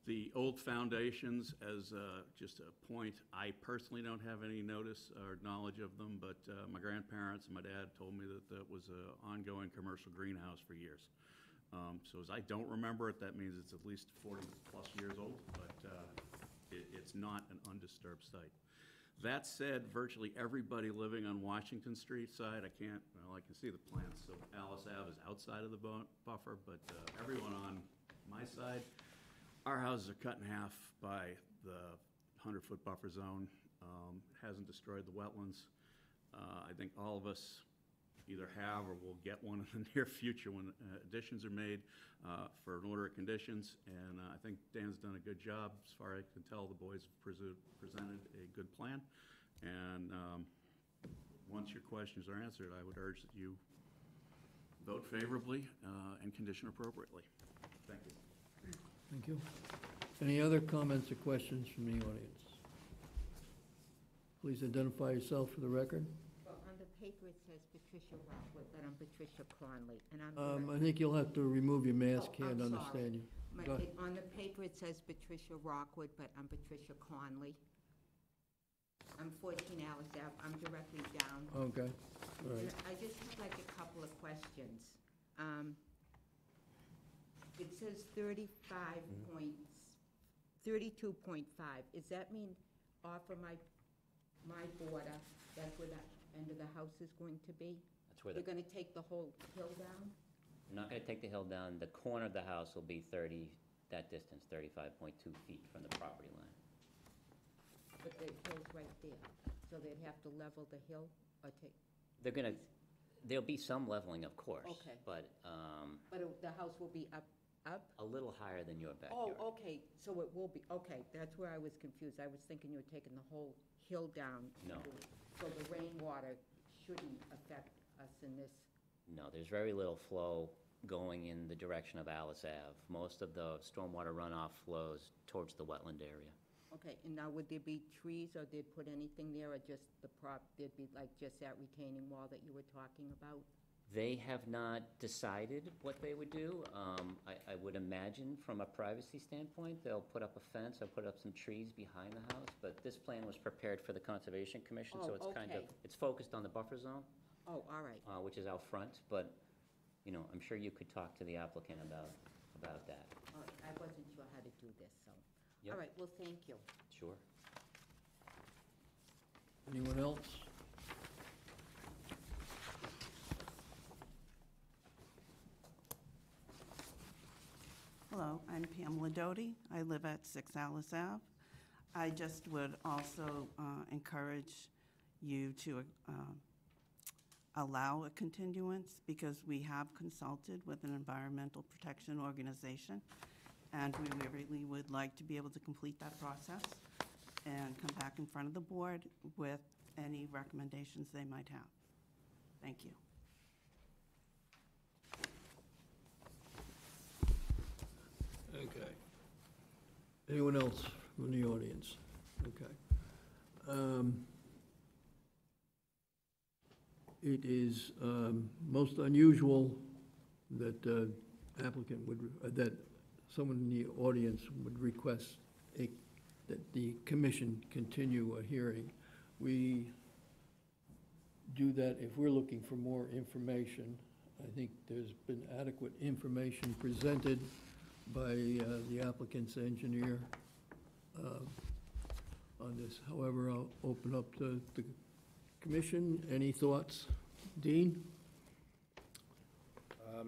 The old foundations, as just a point, I personally don't have any notice or knowledge of them, but my grandparents and my dad told me that that was an ongoing commercial greenhouse for years. So as I don't remember it, that means it's at least 40 plus years old, but it's not an undisturbed site. That said, virtually everybody living on Washington Street side, I can see the plans, so Alice Ave is outside of the buffer, but everyone on my side, our houses are cut in half by the 100-foot buffer zone. hasn't destroyed the wetlands. I think all of us either have or will get one in the near future when additions are made for an order of conditions. And I think Dan's done a good job. As far as I can tell, the boys have presented a good plan. And once your questions are answered, I would urge that you vote favorably and condition appropriately. Thank you. Thank you. Any other comments or questions from the audience? Please identify yourself for the record. Well, on the paper, it says Patricia Rockwood, but I'm Patricia Conley, and I'm... I think you'll have to remove your mask, Oh, I'm can't understand you. Go ahead. On the paper, it says Patricia Rockwood, but I'm Patricia Conley. I'm 14 Alice Ave, I'm directly down. Okay, all right. And I just have like a couple of questions. It says 32.5. Does that mean off of my border, that's where that end of the house is going to be? That's where You're gonna take the whole hill down? I'm not gonna take the hill down. The corner of the house will be 30, that distance, 35.2 feet from the property line. But the hill's right there, so they'd have to level the hill or take? There'll be some leveling, of course. Okay. But The house will be up? a little higher than your backyard. Oh, okay, so it will be, okay, that's where I was confused. I was thinking you were taking the whole hill down. No. So the rainwater shouldn't affect us in this? No, there's very little flow going in the direction of Alice Ave. Most of the stormwater runoff flows towards the wetland area. Okay, and now would there be trees, or they'd put anything there, or just there'd be like just that retaining wall that you were talking about? They have not decided what they would do. I would imagine from a privacy standpoint, they'll put up a fence or put up some trees behind the house, but this plan was prepared for the Conservation Commission, so it's kind of, okay. it's focused on the buffer zone, Oh, all right. which is out front, but, you know, I'm sure you could talk to the applicant about that. All right, I wasn't sure how to do this, so. Yep. All right, well, thank you. Sure. Anyone else? Hello, I'm Pamela Doty. I live at 6 Alice Ave. I just would also encourage you to allow a continuance because we have consulted with an environmental protection organization, and we really would like to be able to complete that process and come back in front of the board with any recommendations they might have. Thank you. Okay. Anyone else from the audience? Okay. It is most unusual that applicant would, that someone in the audience would request that the commission continue a hearing. We do that if we're looking for more information. I think there's been adequate information presented by the applicant's engineer on this. However, I'll open up to the commission. Any thoughts? Dean?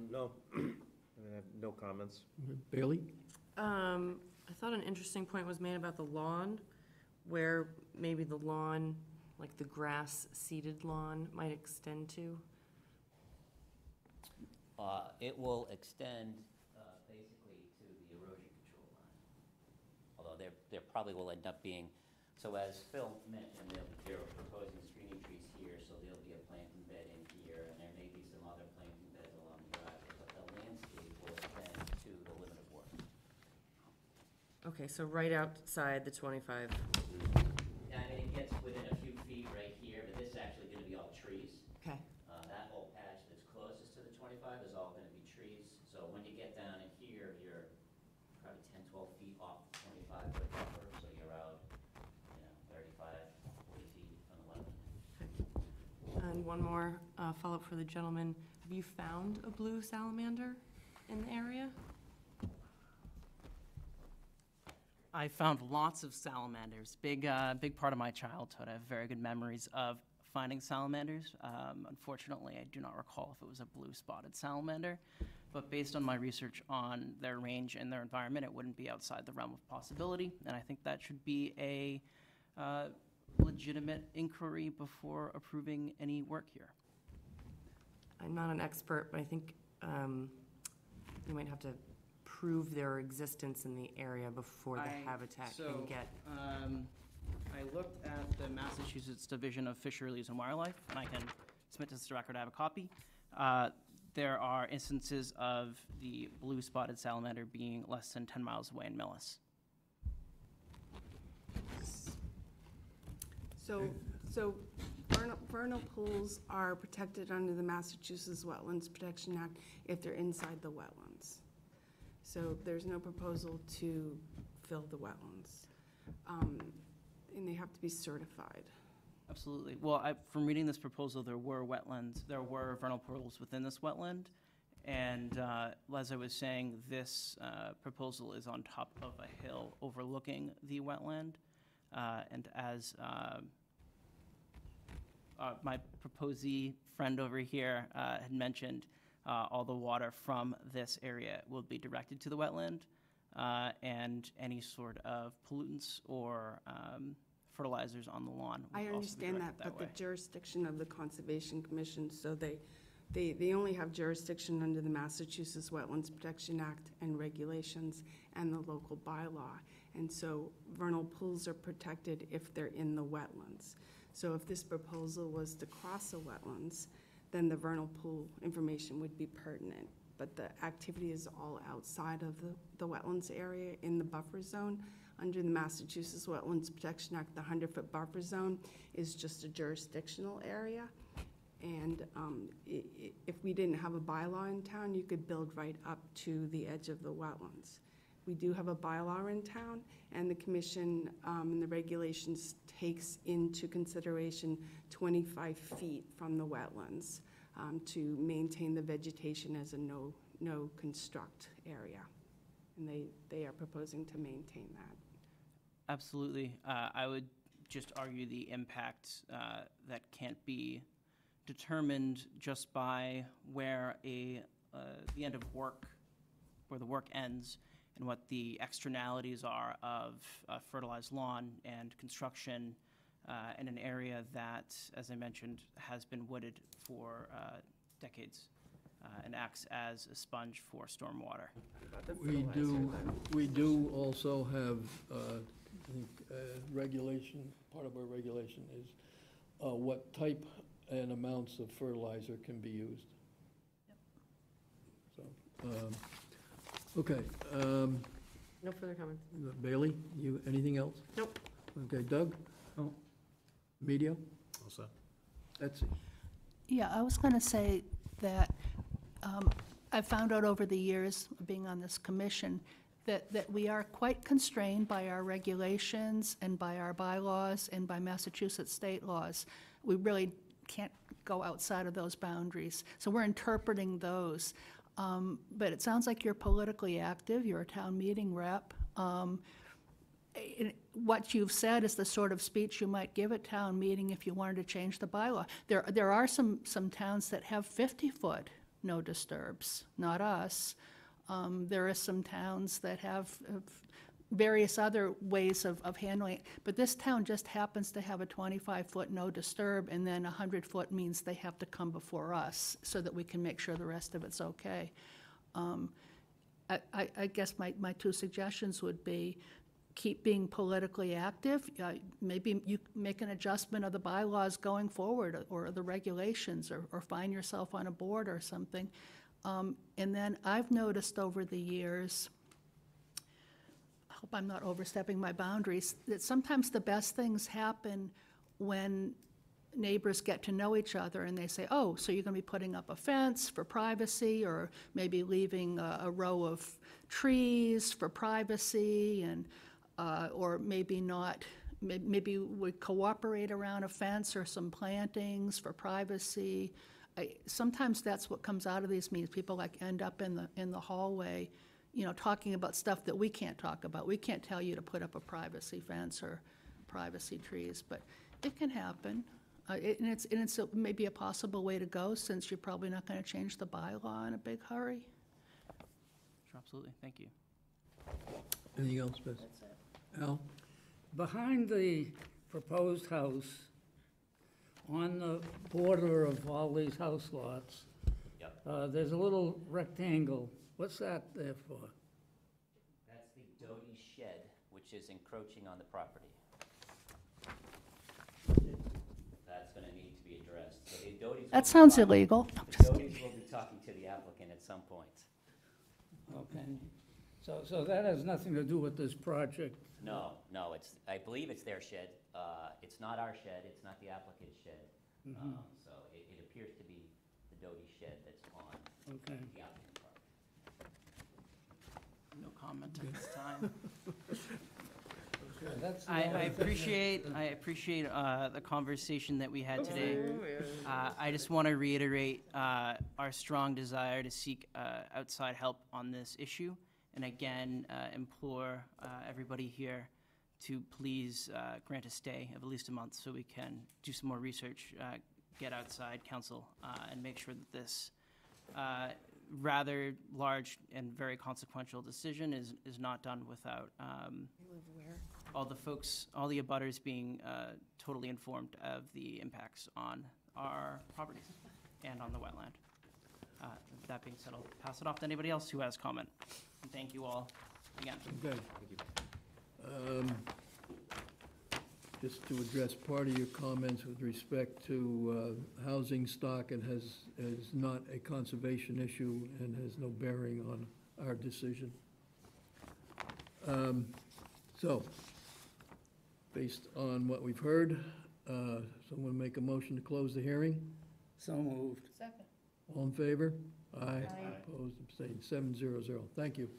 No, I have no comments. Bailey? I thought an interesting point was made about the lawn, where maybe the lawn, like the grass seeded lawn, might extend to. It will extend basically to the erosion control line. Although there probably will end up being, so as Phil mentioned, they're proposing screening trees here, so there'll be a planting bed in here, and there may be some other planting beds along the driveway, but the landscape will extend to the limit of work. Okay, so right outside the 25. Yeah, I mean, it gets within a few feet right here, but this is actually gonna be all trees. Okay. That whole patch that's closest to the 25 is all gonna be trees. So when you get down in here, you're probably 10, 12 feet off the 25-foot buffer, so you're out, 35, 40 feet from the wetland. And one more follow-up for the gentleman. Have you found a blue salamander in the area? I found lots of salamanders. Big part of my childhood. I have very good memories of finding salamanders. Unfortunately, I do not recall if it was a blue spotted salamander, but based on my research on their range and their environment, it wouldn't be outside the realm of possibility, and I think that should be a legitimate inquiry before approving any work here. I'm not an expert, but I think you might have to prove their existence in the area before the habitat can get. I looked at the Massachusetts Division of Fisheries and Wildlife, and I can submit this to the record. I have a copy. There are instances of the blue spotted salamander being less than 10 miles away in Millis. So vernal pools are protected under the Massachusetts Wetlands Protection Act if they're inside the wetlands. So there's no proposal to fill the wetlands. And they have to be certified. Absolutely. Well, from reading this proposal, there were vernal pools within this wetland. And as I was saying, this proposal is on top of a hill overlooking the wetland. And as my proposee friend over here had mentioned, all the water from this area will be directed to the wetland, and any sort of pollutants or fertilizers on the lawn would I also be understand directed that, but way. the jurisdiction of the Conservation Commission, so they only have jurisdiction under the Massachusetts Wetlands Protection Act and regulations and the local bylaw. And so vernal pools are protected if they're in the wetlands. So if this proposal was to cross the wetlands, then the vernal pool information would be pertinent. But the activity is all outside of the wetlands area in the buffer zone. Under the Massachusetts Wetlands Protection Act, the 100-foot buffer zone is just a jurisdictional area. And if we didn't have a bylaw in town, you could build right up to the edge of the wetlands. We do have a bylaw in town, and the commission and the regulations takes into consideration 25 feet from the wetlands to maintain the vegetation as a no construct area. And they are proposing to maintain that. Absolutely. I would just argue the impact that can't be determined just by where the end of work, where the work ends, and what the externalities are of fertilized lawn and construction in an area that, as I mentioned, has been wooded for decades and acts as a sponge for stormwater. We do also have, I think, regulation, part of our regulation is what type and amounts of fertilizer can be used. Yep. So, okay. No further comments. Bailey, anything else? Nope. Okay, Doug? No. Medio? All set. Betsy? Yeah, I was going to say that I found out over the years of being on this commission that we are quite constrained by our regulations and by our bylaws and by Massachusetts state laws. We really can't go outside of those boundaries. So we're interpreting those. But it sounds like you're politically active. You're a town meeting rep. What you've said is the sort of speech you might give at town meeting if you wanted to change the bylaw. There are some towns that have 50-foot no disturbs, not us. There are some towns that have various other ways of handling it. But this town just happens to have a 25-foot no disturb, and then 100-foot means they have to come before us so that we can make sure the rest of it's okay. I guess my two suggestions would be keep being politically active. Maybe you make an adjustment of the bylaws going forward or the regulations or find yourself on a board or something. And then I've noticed over the years, I hope I'm not overstepping my boundaries, that sometimes the best things happen when neighbors get to know each other and they say, oh, so you're going to be putting up a fence for privacy, or maybe leaving a row of trees for privacy, and or maybe not. Maybe we cooperate around a fence or some plantings for privacy. Sometimes that's what comes out of these meetings. People end up in the hallway, talking about stuff that we can't talk about. We can't tell you to put up a privacy fence or privacy trees, but it can happen. And it's maybe a possible way to go, since you're probably not going to change the bylaw in a big hurry. Sure, absolutely. Thank you. Anything else, Betsy? Al? Behind the proposed house on the border of all these house lots. Yep. There's a little rectangle. What's that there for? That's the Doty shed, which is encroaching on the property. That's gonna need to be addressed. So the Doty's That sounds illegal. The Doty's will be talking to the applicant at some point. Okay. So that has nothing to do with this project? No, I believe it's their shed. It's not our shed, it's not the applicant's shed. So it appears to be the Doty shed that's on Okay. the applicant property. No comment at this time. That's I appreciate the conversation that we had today. I just want to reiterate our strong desire to seek outside help on this issue. And again, implore everybody here to please grant a stay of at least a month so we can do some more research, get outside counsel, and make sure that this rather large and very consequential decision is not done without all the abutters being totally informed of the impacts on our properties and on the wetland. That being said, I'll pass it off to anybody else who has comment. And thank you all again. Okay. Just to address part of your comments with respect to housing stock, it is not a conservation issue and has no bearing on our decision. So, based on what we've heard, someone make a motion to close the hearing? So moved. Second. All in favor? Aye. Aye. Opposed, abstained, 700. Thank you.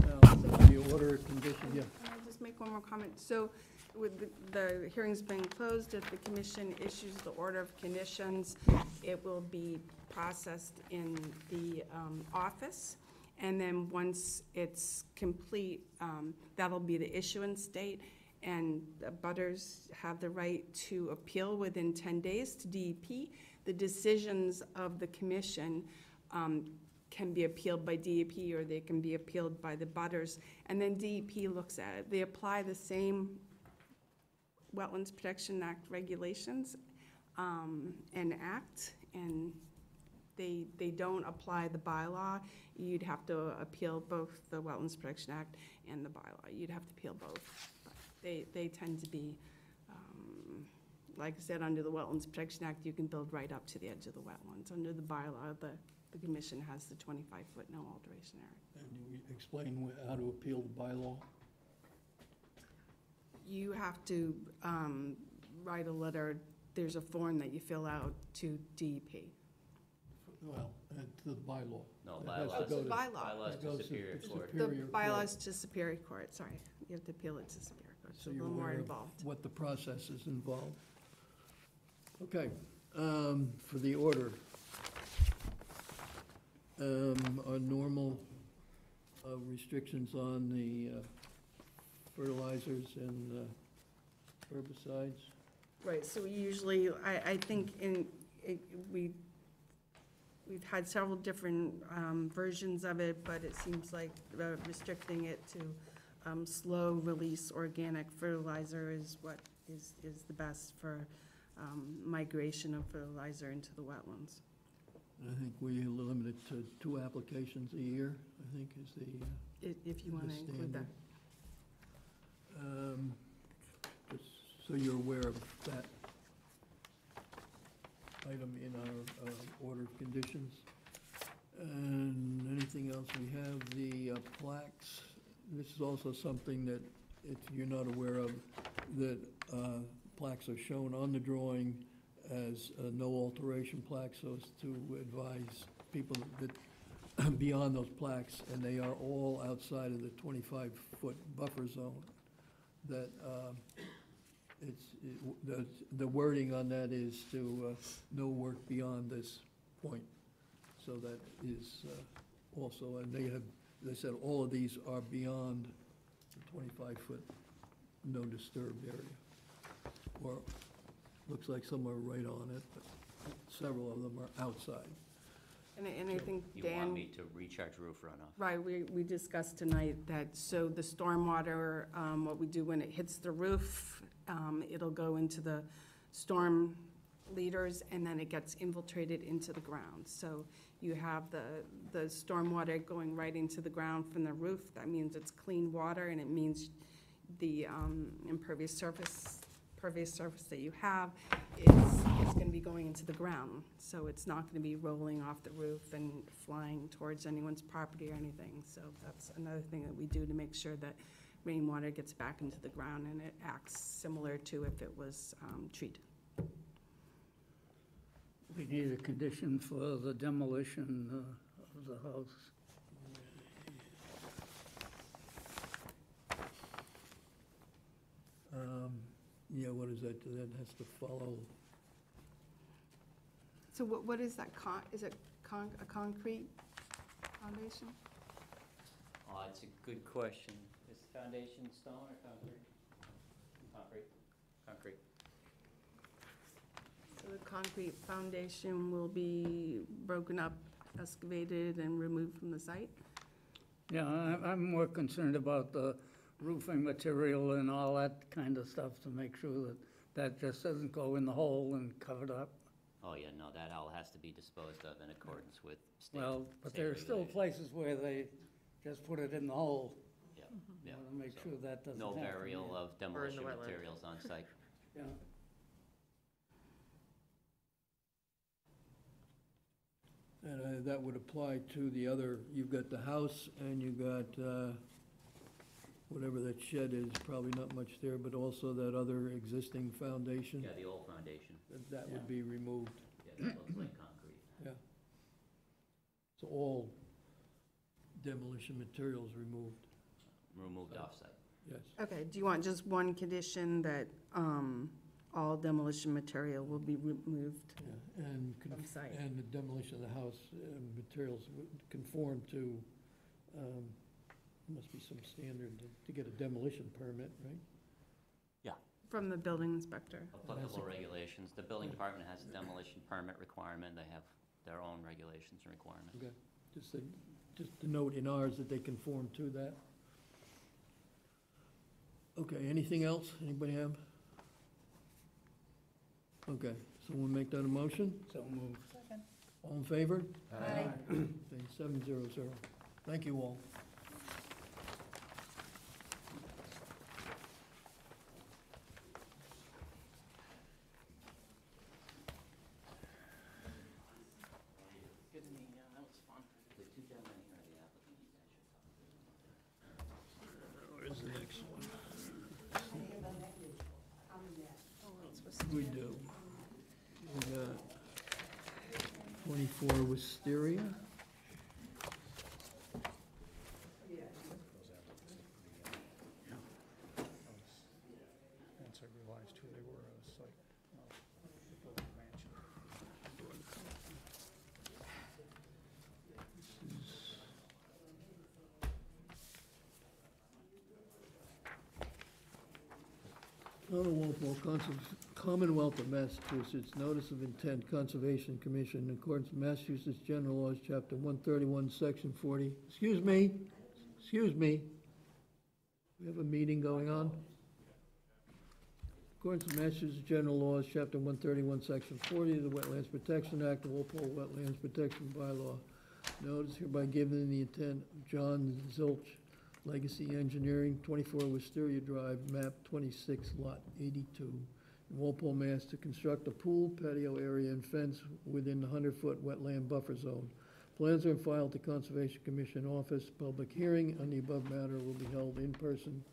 Now, the order of condition, yeah. Can I just make one more comment? So with the hearing's been closed, if the commission issues the order of conditions, it will be processed in the office. And then once it's complete, that'll be the issuance date. And the butters have the right to appeal within 10 days to DEP. The decisions of the commission can be appealed by DEP or they can be appealed by the butters. And then DEP looks at it. They apply the same Wetlands Protection Act regulations and act, and they don't apply the bylaw. You'd have to appeal both the Wetlands Protection Act and the bylaw. You'd have to appeal both. But they tend to be, like I said, under the Wetlands Protection Act, you can build right up to the edge of the wetlands. Under the bylaw, the commission has the 25-foot no alteration area. And you explain how to appeal the bylaw? You have to write a letter. There's a form that you fill out to DEP. Well, to the bylaw. No, It has to bylaws. go to- Bylaw. Bylaws it to goes to Superior Court. The Superior Court. bylaws to Superior Court, sorry. You have to appeal it to Superior Court. It's a So you're little more aware of involved. what the process is involved. Okay, for the order. Our normal restrictions on the fertilizers and herbicides. Right, so we usually, I think we've had several different versions of it, but it seems like restricting it to slow-release organic fertilizer is what is the best for migration of fertilizer into the wetlands. I think we limit it to 2 applications a year, I think is the If you want to include that. Just so you're aware of that item in our order of conditions. And anything else, we have the plaques. This is also something that, if you're not aware of, that plaques are shown on the drawing as no alteration plaques, so as to advise people that beyond those plaques, and they are all outside of the 25-foot buffer zone, that the wording on that is to no work beyond this point. So that is also, and they said all of these are beyond the 25-foot no disturbed area. Or, looks like some are right on it, but several of them are outside. And I think You Dan. want me to recharge roof runoff? Right, we discussed tonight that, so the stormwater, what we do when it hits the roof, It'll go into the storm leaders, and then it gets infiltrated into the ground. So you have the stormwater going right into the ground from the roof. That means it's clean water, and it means the impervious surface that you have is going to be going into the ground. So it's not going to be rolling off the roof and flying towards anyone's property or anything. So that's another thing that we do to make sure that rainwater gets back into the ground and it acts similar to if it was treated. We need a condition for the demolition of the house. Yeah, what is that? That has to follow. So what is that, is it a concrete foundation? Oh, it's a good question. Is the foundation stone or concrete? Concrete. Concrete. So the concrete foundation will be broken up, excavated, and removed from the site? Yeah, I'm more concerned about the roofing material and all that kind of stuff to make sure that that just doesn't go in the hole and covered up. Oh, yeah, no, that all has to be disposed of in accordance with state. Well, but state there are still regulations. places where they just put it in the hole. Yeah, yeah. Want to make sure that doesn't No happen. burial of demolition wetland. materials on site. Yeah. And that would apply to the other, you've got the house and you've got whatever that shed is, probably not much there, but also that other existing foundation. Yeah, the old foundation. That would be removed, Yeah, that looks like concrete. yeah. So all demolition materials removed, Removed off-site. yes. Okay, do you want just one condition that all demolition material will be removed Yeah, and from site? and the demolition of the house materials would conform to, must be some standard to get a demolition permit, right? From the building inspector? Applicable regulations. The building Yeah. department has a demolition permit requirement. They have their own regulations and requirements. Okay, just to note in ours that they conform to that. Okay, anything else? Anybody have? Okay, someone make that a motion? So moved. All in favor? Aye. Okay, 700. Thank you all. Good meeting, yeah, that was fun. The two gentlemen here are the applicants. Where's the next one? We do. We got 24 Wisteria. Once I realized who they were, I was like, oh, the building mansion. Town of Walpole Commonwealth of Massachusetts, Notice of Intent Conservation Commission in accordance with Massachusetts General Laws, Chapter 131, Section 40. Excuse me. We have a meeting going on. In accordance with Massachusetts General Laws, Chapter 131, Section 40 of the Wetlands Protection Act, the Walpole Wetlands Protection Bylaw. Notice hereby given in the intent of John Zilch, Legacy Engineering, 24 Wisteria Drive, map 26, lot 82, in Walpole, Mass., to construct a pool, patio area, and fence within the 100-foot wetland buffer zone. Plans are filed to Conservation Commission Office. Public hearing on the above matter will be held in person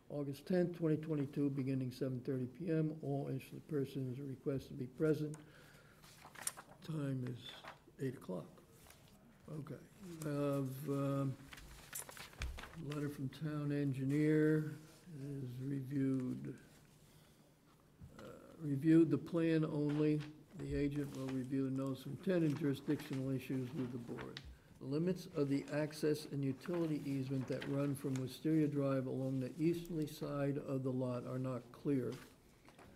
August 10th, 2022, beginning 7:30 p.m. All interested persons are requested to be present. Time is 8 o'clock. Okay. I have letter from town engineer is reviewed. Reviewed the plan only. The agent will review the notice of intent and jurisdictional issues with the board. The limits of the access and utility easement that run from Wisteria Drive along the easterly side of the lot are not clear.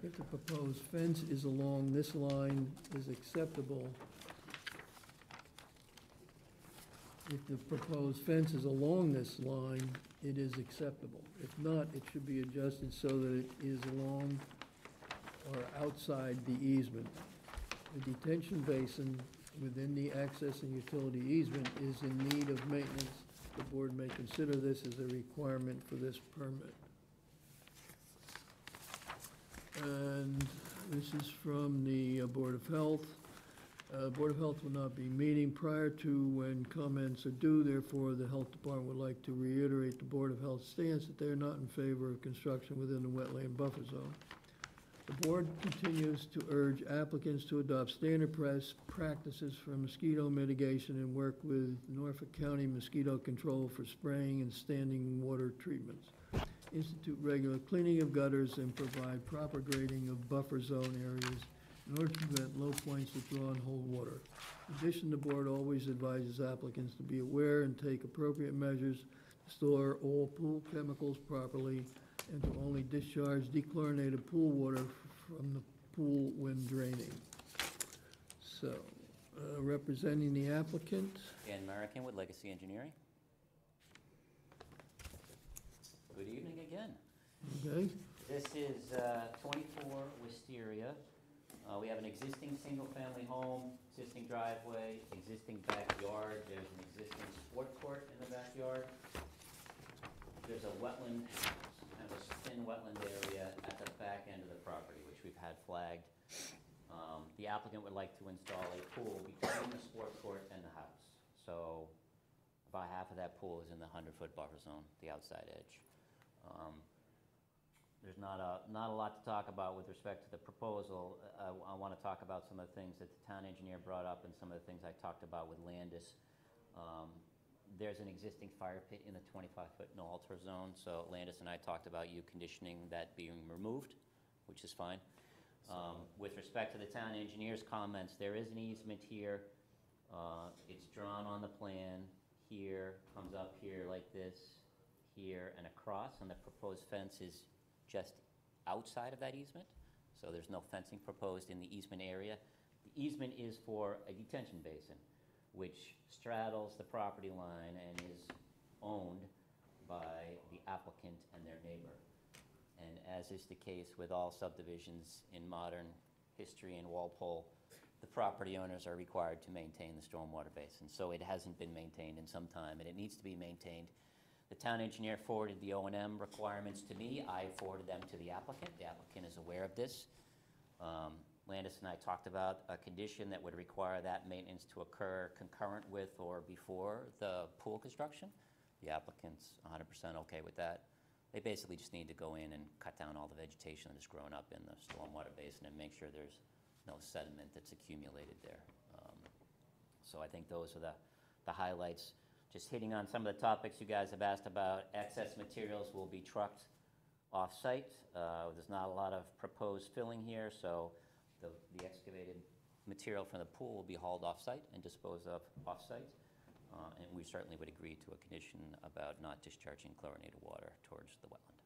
If the proposed fence is along this line is acceptable, if the proposed fence is along this line it is acceptable. If not, it should be adjusted so that it is along or outside the easement. The detention basin within the access and utility easement is in need of maintenance. The board may consider this as a requirement for this permit. And this is from the Board of Health. Board of Health will not be meeting prior to when comments are due. Therefore, the Health Department would like to reiterate the Board of Health stance that they are not in favor of construction within the wetland buffer zone. The board continues to urge applicants to adopt standard practices for mosquito mitigation and work with Norfolk County Mosquito Control for spraying and standing water treatments. Institute regular cleaning of gutters and provide proper grading of buffer zone areas in order to prevent low points that draw and hold water. In addition, the board always advises applicants to be aware and take appropriate measures to store all pool chemicals properly and to only discharge dechlorinated pool water from the pool when draining. So, representing the applicant. Dan American with Legacy Engineering. Good evening again. Okay. This is 24 Wisteria. We have an existing single-family home, existing driveway, existing backyard. There's an existing sport court in the backyard. There's a wetland, kind of a thin wetland area at the back end of the property, which we've had flagged. The applicant would like to install a pool between the sport court and the house. So about half of that pool is in the 100-foot buffer zone, the outside edge. There's not a lot to talk about with respect to the proposal. I want to talk about some of the things that the town engineer brought up and some of the things I talked about with Landis. There's an existing fire pit in the 25-foot no alter zone, so Landis and I talked about you conditioning that being removed, which is fine. With respect to the town engineer's comments, there is an easement here. It's drawn on the plan here, comes up here like this, here, and across, and the proposed fence is just outside of that easement, so there's no fencing proposed in the easement area. The easement is for a detention basin, which straddles the property line and is owned by the applicant and their neighbor. And as is the case with all subdivisions in modern history in Walpole, the property owners are required to maintain the stormwater basin. So it hasn't been maintained in some time, and it needs to be maintained. The town engineer forwarded the O&M requirements to me. I forwarded them to the applicant. The applicant is aware of this. Landis and I talked about a condition that would require that maintenance to occur concurrent with or before the pool construction. The applicant's 100% okay with that. They basically just need to go in and cut down all the vegetation that has grown up in the stormwater basin and make sure there's no sediment that's accumulated there. So I think those are the highlights. Just hitting on some of the topics you guys have asked about. Excess materials will be trucked off-site. There's not a lot of proposed filling here, so the excavated material from the pool will be hauled off-site and disposed of off-site. And we certainly would agree to a condition about not discharging chlorinated water towards the wetland.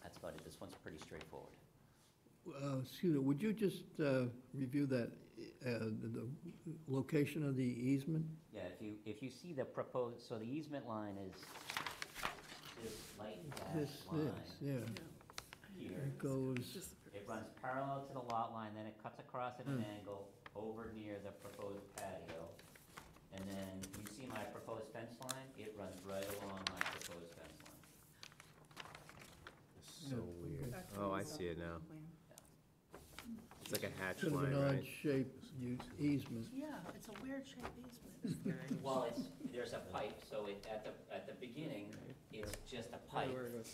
That's about it. This one's pretty straightforward. Excuse me, would you just review that, the location of the easement? Yeah, if you see the proposed, so the easement line is this light dashed line. Yeah. Here. It goes, It runs parallel to the lot line, then it cuts across at an angle over near the proposed patio. And then you see my proposed fence line, it runs right along my proposed fence line. So weird. Oh, I see it now. It's like a hatch sort of line, an right? odd-shaped easement. Yeah, it's a weird-shaped easement. Well, there's a pipe, so at the beginning, it's just a pipe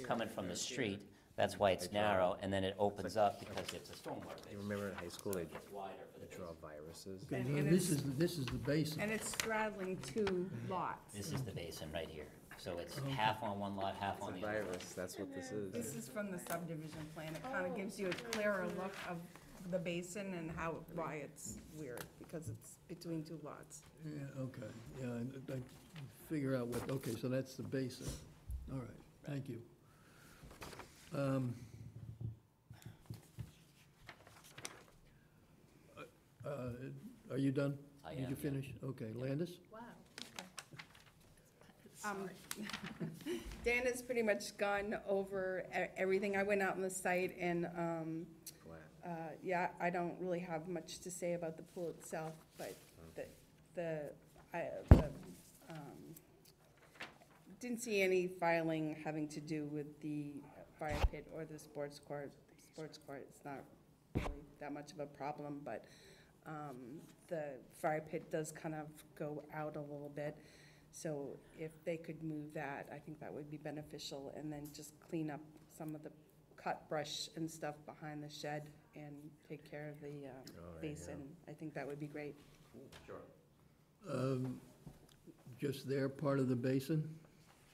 coming from the street. That's why it's narrow, and then it opens up because it's a stormwater basin. You remember in high school, they It's wider for the draw viruses? Okay, And this is the basin. And it's straddling two lots. This is the basin right here. So it's half on one lot, half on the other. Virus, that's what this is. This is from the subdivision plan. It kind of gives you a clearer look of the basin and why it's weird, because it's between two lots. Yeah, okay, yeah, I figure out what, okay, so that's the basin. All right, thank you. Are you done? I Did am, you yeah. finish? Okay, Landis? Wow. Dan has pretty much gone over everything. I went out on the site and, yeah, I don't really have much to say about the pool itself, but didn't see any filing having to do with the fire pit or the sports court. It's not really that much of a problem, but the fire pit does kind of go out a little bit. So if they could move that, I think that would be beneficial, and then just clean up some of the cut brush and stuff behind the shed and take care of the basin. I think that would be great. Sure. Just their part of the basin?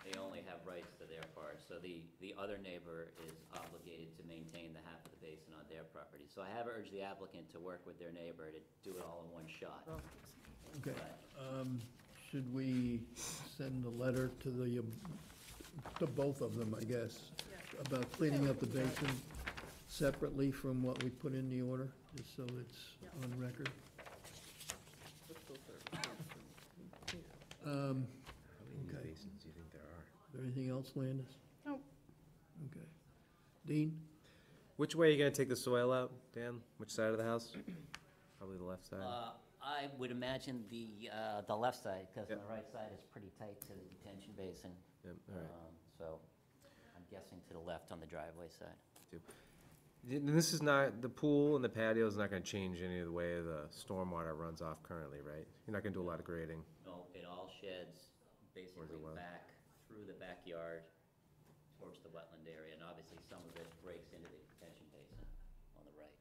They only have rights to their part, so the other neighbor is obligated to maintain the half of the basin on their property. So I have urged the applicant to work with their neighbor to do it all in one shot. Okay. Should we send a letter to to both of them, I guess, about cleaning up the basin separately from what we put in the order, just so it's on record? How many basins do you think there are? Is there anything else, Landis? No. Okay. Dean? Which way are you gonna take the soil out, Dan? Which side of the house? Probably the left side. I would imagine the left side, because the right side is pretty tight to the detention basin. Yep, all right. So I'm guessing to the left on the driveway side. And this is not, the pool and the patio is not gonna change any of the way the stormwater runs off currently, right? You're not gonna do a lot of grading. No, it all sheds basically back through the backyard towards the wetland area, and obviously some of it breaks into the detention basin on the right.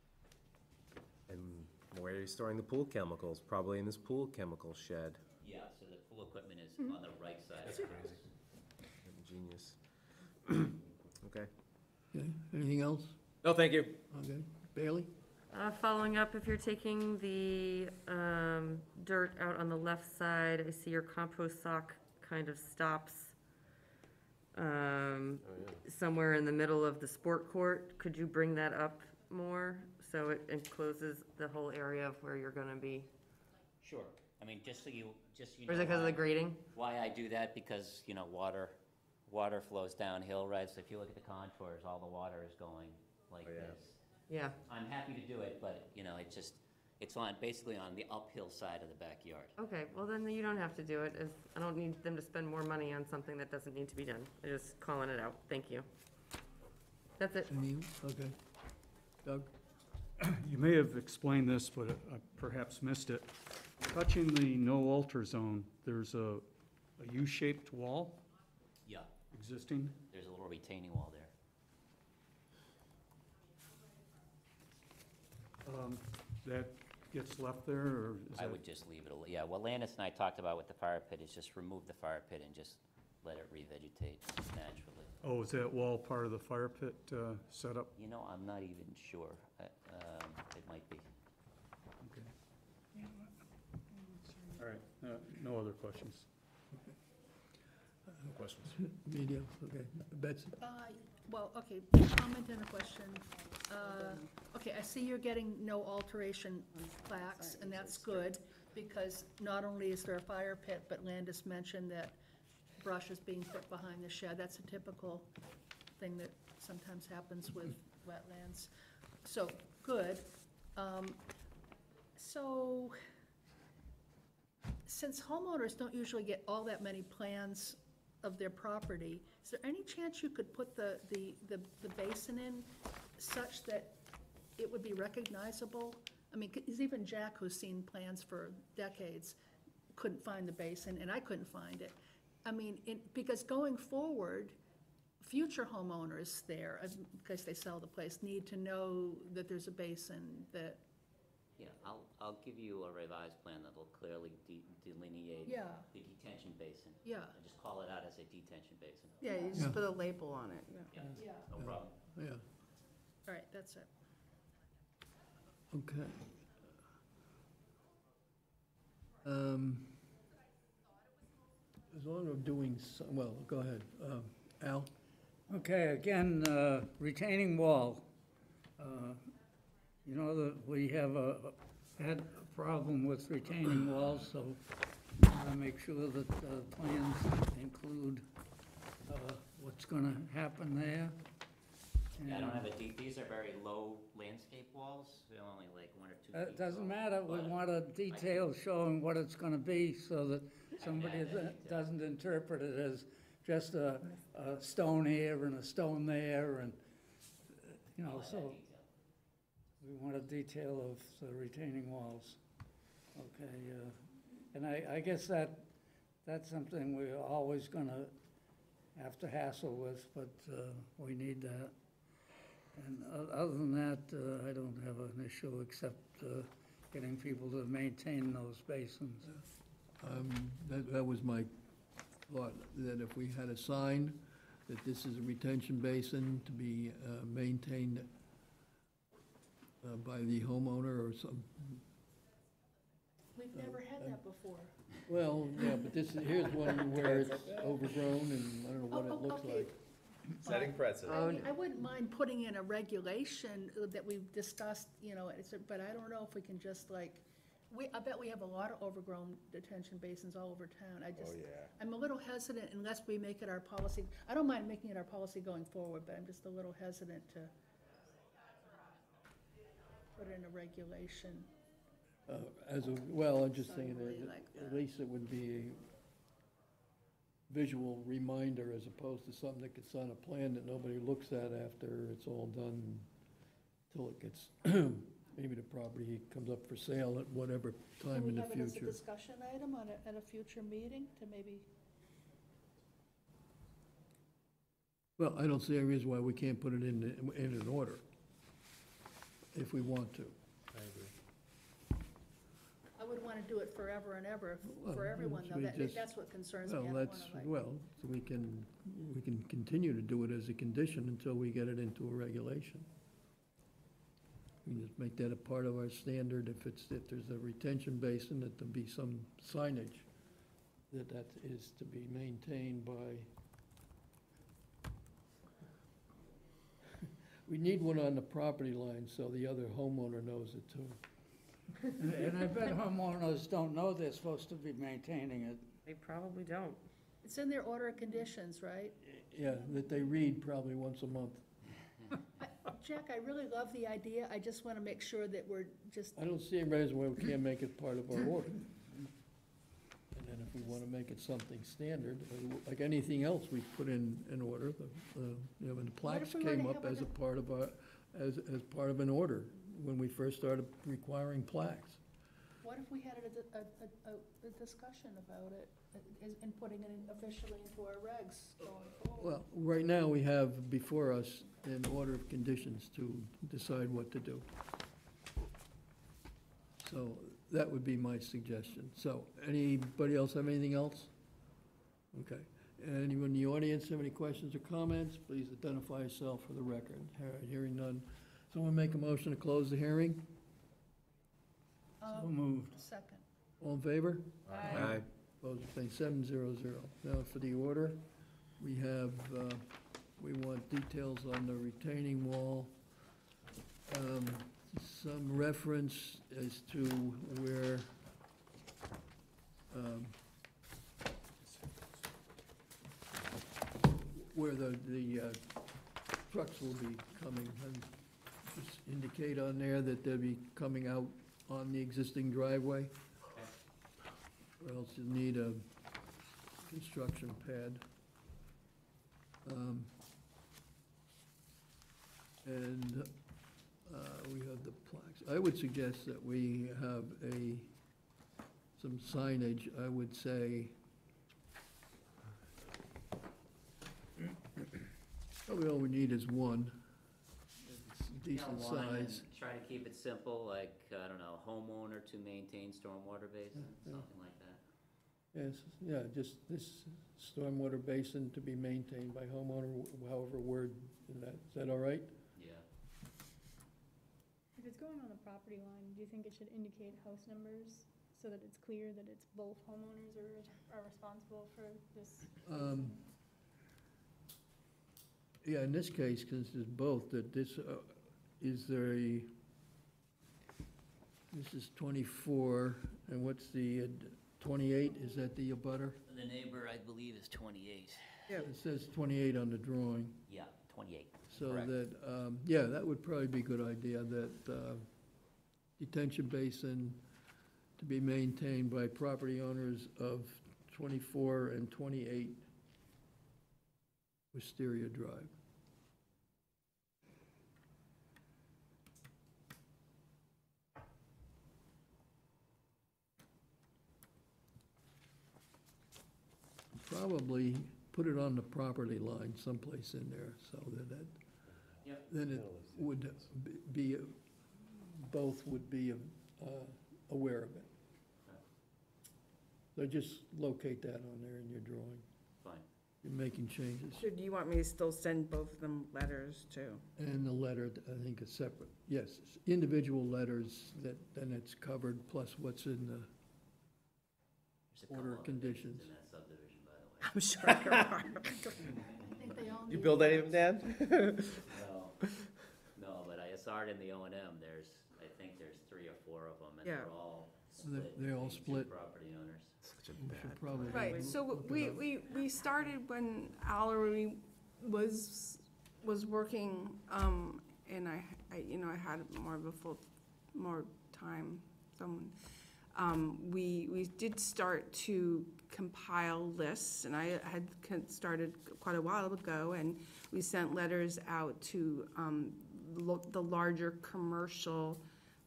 And where are you storing the pool chemicals? Probably in this pool chemical shed. Yeah, so the pool equipment is on the right side. That's crazy. Genius. Okay. Okay, anything else? No, thank you. Okay, Bailey? Following up, if you're taking the dirt out on the left side, I see your compost sock kind of stops somewhere in the middle of the sport court. Could you bring that up more so it encloses the whole area of where you're gonna be? Sure. I mean, just so you know. Or is it because of the grading? Why I do that, because, you know, water flows downhill, right? So if you look at the contours, all the water is going like this. Yeah. I'm happy to do it, but, you know, it's basically on the uphill side of the backyard. Okay, well then you don't have to do it. I don't need them to spend more money on something that doesn't need to be done. I'm just calling it out. Thank you. That's it. Okay. Doug? You may have explained this, but I perhaps missed it. Touching the no alter zone, there's a U-shaped wall Yeah, existing? there's a little retaining wall there. That gets left there, or is I that? would just leave it, yeah, what Landis and I talked about with the fire pit is just remove the fire pit and just let it revegetate naturally. Oh, is that wall part of the fire pit setup? You know, I'm not even sure. It might be. Okay. All right, no other questions. No questions. Media, okay. Betsy? Well, okay, comment and a question. Okay, I see you're getting no alteration plaques, and that's good, because not only is there a fire pit, but Landis mentioned that brush is being put behind the shed. That's a typical thing that sometimes happens with wetlands. So, good. So, since homeowners don't usually get all that many plans of their property, is there any chance you could put the basin in such that it would be recognizable? I mean, 'cause even Jack, who's seen plans for decades, couldn't find the basin, and I couldn't find it. I mean, because going forward, future homeowners there, because they sell the place, need to know that there's a basin that. Yeah, I'll give you a revised plan that'll clearly delineate Yeah. the detention basin. Yeah. And just call it out as a detention basin. Yeah, you just put a label on it. Yeah, Yeah. no problem. Yeah, All right, that's it. okay. As long as we're doing, well, go ahead. Al? Okay, again, retaining wall. You know that we have had a problem with retaining walls, so Gotta make sure that the plans include what's gonna happen there. Yeah, I don't And have a deep, these are very low landscape walls, they're only like 1 or 2 feet. It doesn't tall, matter, we but want a detail showing what it's gonna be, so that somebody add that detail. doesn't interpret it as just a stone here and a stone there, and, you know, I'll add that so detail. we want a detail of the retaining walls. Okay, and I guess that's something we're always gonna have to hassle with, but we need that. And other than that, I don't have an issue except getting people to maintain those basins. That was my thought, that if we had a sign that this is a retention basin to be maintained by the homeowner or some, We've never had that before. well, yeah, but here's one where it's overgrown and I don't know what it looks Okay. like. Setting precedent. I wouldn't mind putting in a regulation that we've discussed, you know, but I don't know if we can just like, I bet we have a lot of overgrown detention basins all over town. I'm a little hesitant unless we make it our policy. I don't mind making it our policy going forward, but I'm just a little hesitant to put in a regulation. Well, I'm just saying Somebody that like at that. least it would be a visual reminder as opposed to something that gets on a plan that nobody looks at after it's all done, till it gets, maybe the property comes up for sale at whatever time in the Can we have it as a future. discussion item at a future meeting to maybe? Well, I don't see any reason why we can't put it in an order, if we want to. I agree. I would want to do it forever and ever, Well, for everyone, though. we just- That's what concerns me. I Well, don't that's, wanna, like- well, so we can continue to do it as a condition until we get it into a regulation. We can just make that a part of our standard, if there's a retention basin, that there be some signage that is to be maintained by. We need one on the property line so the other homeowner knows it too. And I bet homeowners don't know they're supposed to be maintaining it. They probably don't. It's in their order of conditions, right? Yeah, that they read probably once a month. Jack, I really love the idea. I just want to make sure that we're just, I don't see any reason why we can't make it part of our order. And then if we want to make it something standard, like anything else we put in an order, you know, when the plaques we were to came up have as a part of our, as part of an order, when we first started requiring plaques. what if we had a discussion about it and putting it officially into our regs going forward? Well, right now, we have before us an order of conditions to decide what to do. So that would be my suggestion. So, anybody else have anything else? Okay. Anyone in the audience have any questions or comments? Please identify yourself for the record. Hearing none. Someone make a motion to close the hearing? So moved. Second. All in favor? Aye. Opposed, abstained, 7-0-0. Now for the order, we have, we want details on the retaining wall. Some reference as to where the trucks will be coming. And just indicate on there that they'll be coming out on the existing driveway. Or else you need a construction pad. And we have the plaques. I would suggest that we have some signage, I would say. Probably all we need is one. It's decent One, and size. try to keep it simple, like, I don't know, homeowner to maintain stormwater basin, Yeah. something like that. Yes, yeah, just this stormwater basin to be maintained by homeowner, however word, is that all right? Yeah. If it's going on the property line, do you think it should indicate house numbers so that it's clear that it's both homeowners are responsible for this? Yeah, in this case, because it's both, that this, this is 24, and what's the 28, is that the abutter? The neighbor, I believe, is 28. Yeah. It says 28 on the drawing. Yeah, 28. So Correct. that, yeah, that would probably be a good idea, that detention basin to be maintained by property owners of 24 and 28 Wisteria Drive. Probably put it on the property line someplace in there, so that, Yep. then it would be, both would be aware of it. So just locate that on there in your drawing. Fine. You're making changes. So do you want me to still send both of them letters too? And the letter, I think, is separate. Yes, individual letters, that, then it's covered, plus what's in the There's a couple order of other conditions. in that subdivision, by the way. I'm sure there are. I think they all You need build any of them, Dan? No, but I saw it in the O and M, I think there's 3 or 4 of them, and Yeah. they're all They're- split. they're all between split. 2 property owners. Such a We should bad. probably Right, so look it we, up. we started when Allery was working, and I, you know, I had more of a more time, we did start to compile lists, and I had started quite a while ago, and we sent letters out to, the larger commercial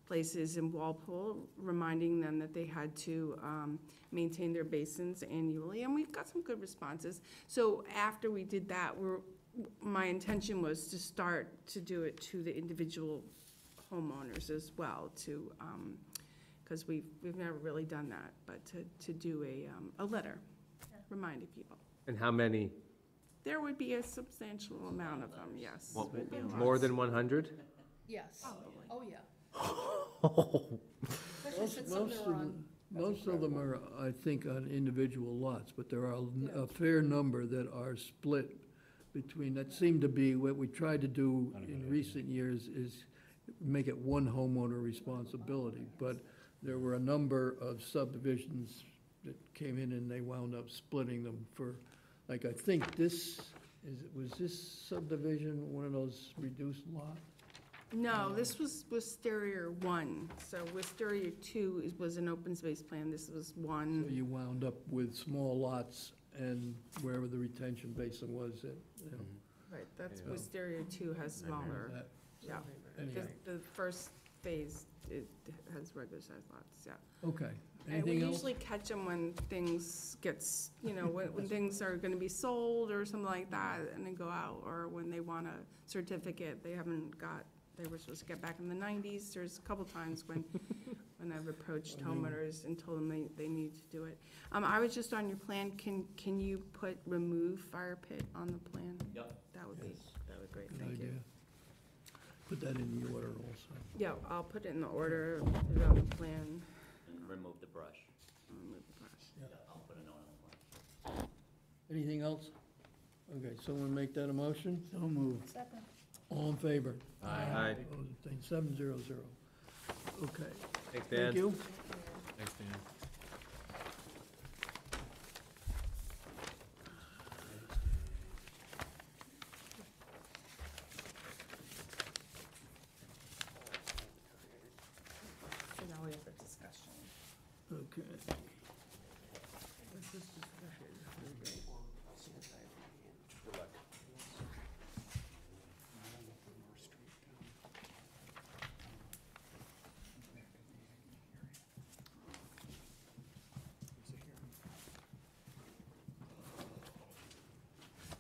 places in Walpole, reminding them that they had to maintain their basins annually, and we got some good responses. So after we did that, my intention was to start to do it to the individual homeowners as well, to, because we've never really done that, but to do a letter reminding people. And how many? There would be a substantial amount of them, yes. Well, Would be a lot. more than 100? Yes. Oh, yeah. Especially Most, since some most are of, on. most of them are, I think, on individual lots, but there are a fair number that are split between, that seem to be, what we tried to do in recent years is make it one homeowner responsibility, but there were a number of subdivisions that came in and they wound up splitting them for, like, I think was this subdivision one of those reduced lots? No, this was Wisteria 1, so Wisteria 2 was an open space plan, this was So 1. you wound up with small lots and wherever the retention basin was, you know. Right, that's Yeah. Wisteria 2 has smaller, that- yeah. Anyhow, The first phase, it has regular sized lots, yeah. okay. And we Anything else? usually catch them when things gets, you know, when things are gonna be sold or something like that, and they go out, or when they want a certificate, they haven't got, they were supposed to get back in the 90s. There's a couple times when I've approached homeowners and told them they need to do it. I was just on your plan, can you put remove fire pit on the plan? Yep. That would be great, Good thank you. idea. Put that in the order also. Yeah, I'll put it in the order, put it on the plan. And remove the brush. Remove the brush. Yeah, I'll put a note on the plan. Anything else? Okay, someone make that a motion? So moved. Second. All in favor? Aye. Opposed, abstained, 700. Okay. Thanks, Dan. Thank you. Thanks, Dan. So now we have the discussion. Okay.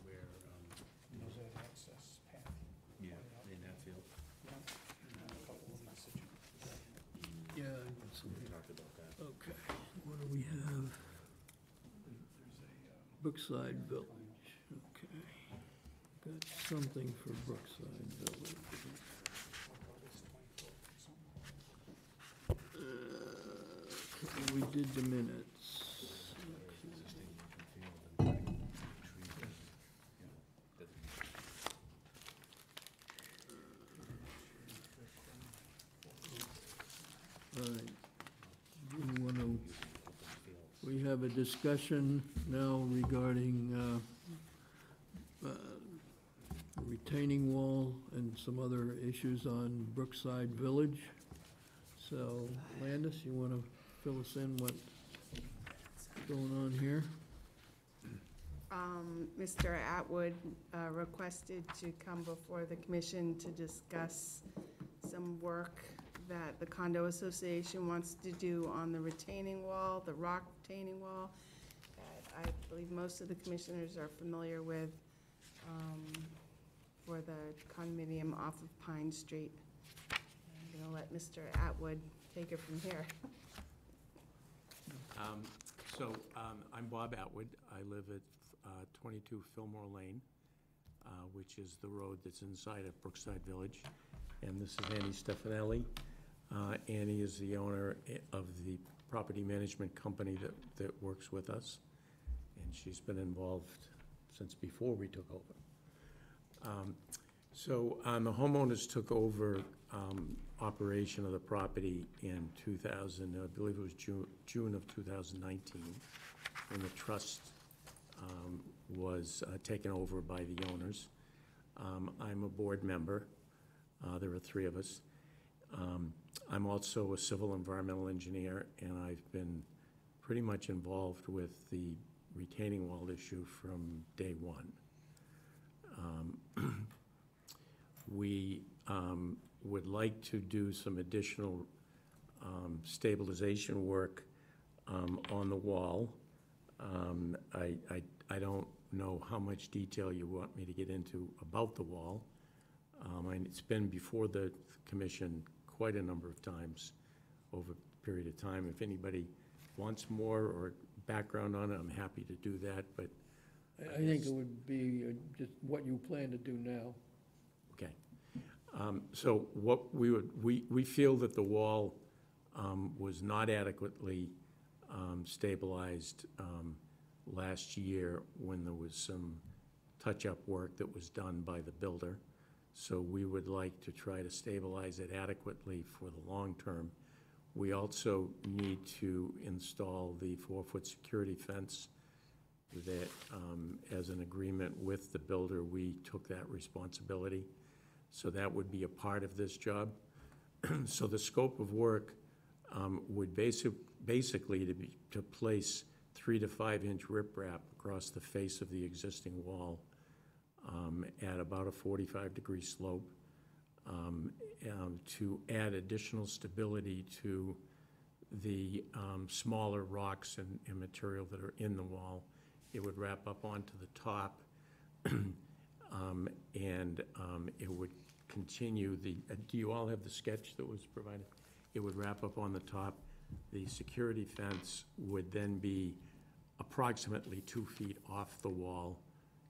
Where, yeah, in that field. Yeah. We talked about that. Okay, what do we have? Brookside Village, okay. Got something for Brookside Village. Okay, we did the minutes. All right. We want to, we have a discussion now regarding retaining wall and some other issues on Brookside Village. So Landis, you want to fill us in what's going on here? Mr. Atwood requested to come before the commission to discuss some work that the condo association wants to do on the retaining wall, the rock retaining wall, that I believe most of the commissioners are familiar with, for the condominium off of Pine Street. I'm gonna let Mr. Atwood take it from here. I'm Bob Atwood. I live at 22 Fillmore Lane, which is the road that's inside of Brookside Village. And this is Annie Stefanelli. Annie is the owner of the property management company that works with us, and she's been involved since before we took over. The homeowners took over operation of the property in 2000, I believe it was June of 2019, when the trust was taken over by the owners. I'm a board member. There are 3 of us. I'm also a civil environmental engineer, and I've been pretty much involved with the retaining wall issue from day one. We would like to do some additional stabilization work on the wall. I don't know how much detail you want me to get into about the wall. It's been before the commission quite a number of times over a period of time. If anybody wants more or background on it, I'm happy to do that, but I think it would be just what you plan to do now. okay. So what we feel that the wall was not adequately stabilized last year when there was some touch-up work that was done by the builder. So we would like to try to stabilize it adequately for the long term. We also need to install the 4-foot security fence that, as an agreement with the builder, we took that responsibility. So that would be a part of this job. So the scope of work would basically to place 3 to 5 inch riprap across the face of the existing wall at about a 45-degree slope, to add additional stability to the smaller rocks and material that are in the wall. It would wrap up onto the top, and it would continue the, do you all have the sketch that was provided? It would wrap up on the top. The security fence would then be approximately 2 feet off the wall,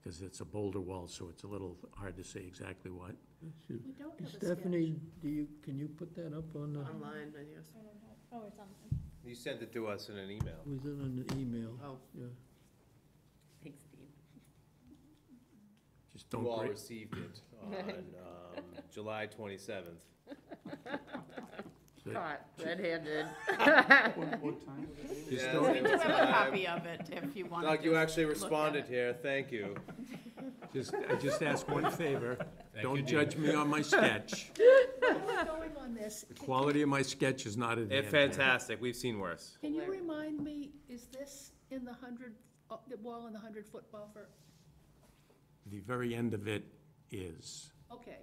because it's a boulder wall, so it's a little hard to say exactly what. We don't have a Stephanie, can you put that up on the? Online, I guess. I don't have, oh, it's on. You sent it to us in an email. Was it on the email? Oh. Yeah. Thanks, Steve. Just don't You all break. received it on July 27th. Caught red-handed. What time? Just We don't- do have a copy of it if you want to Doug, you just actually look at responded it. here, thank you. I just ask one favor. Thank Don't you, judge me on my sketch. Going on this, The quality of my sketch is not It's advantage. fantastic, we've seen worse. can you remind me, is this in the 100, the wall in the 100-foot buffer? The very end of it is. Okay,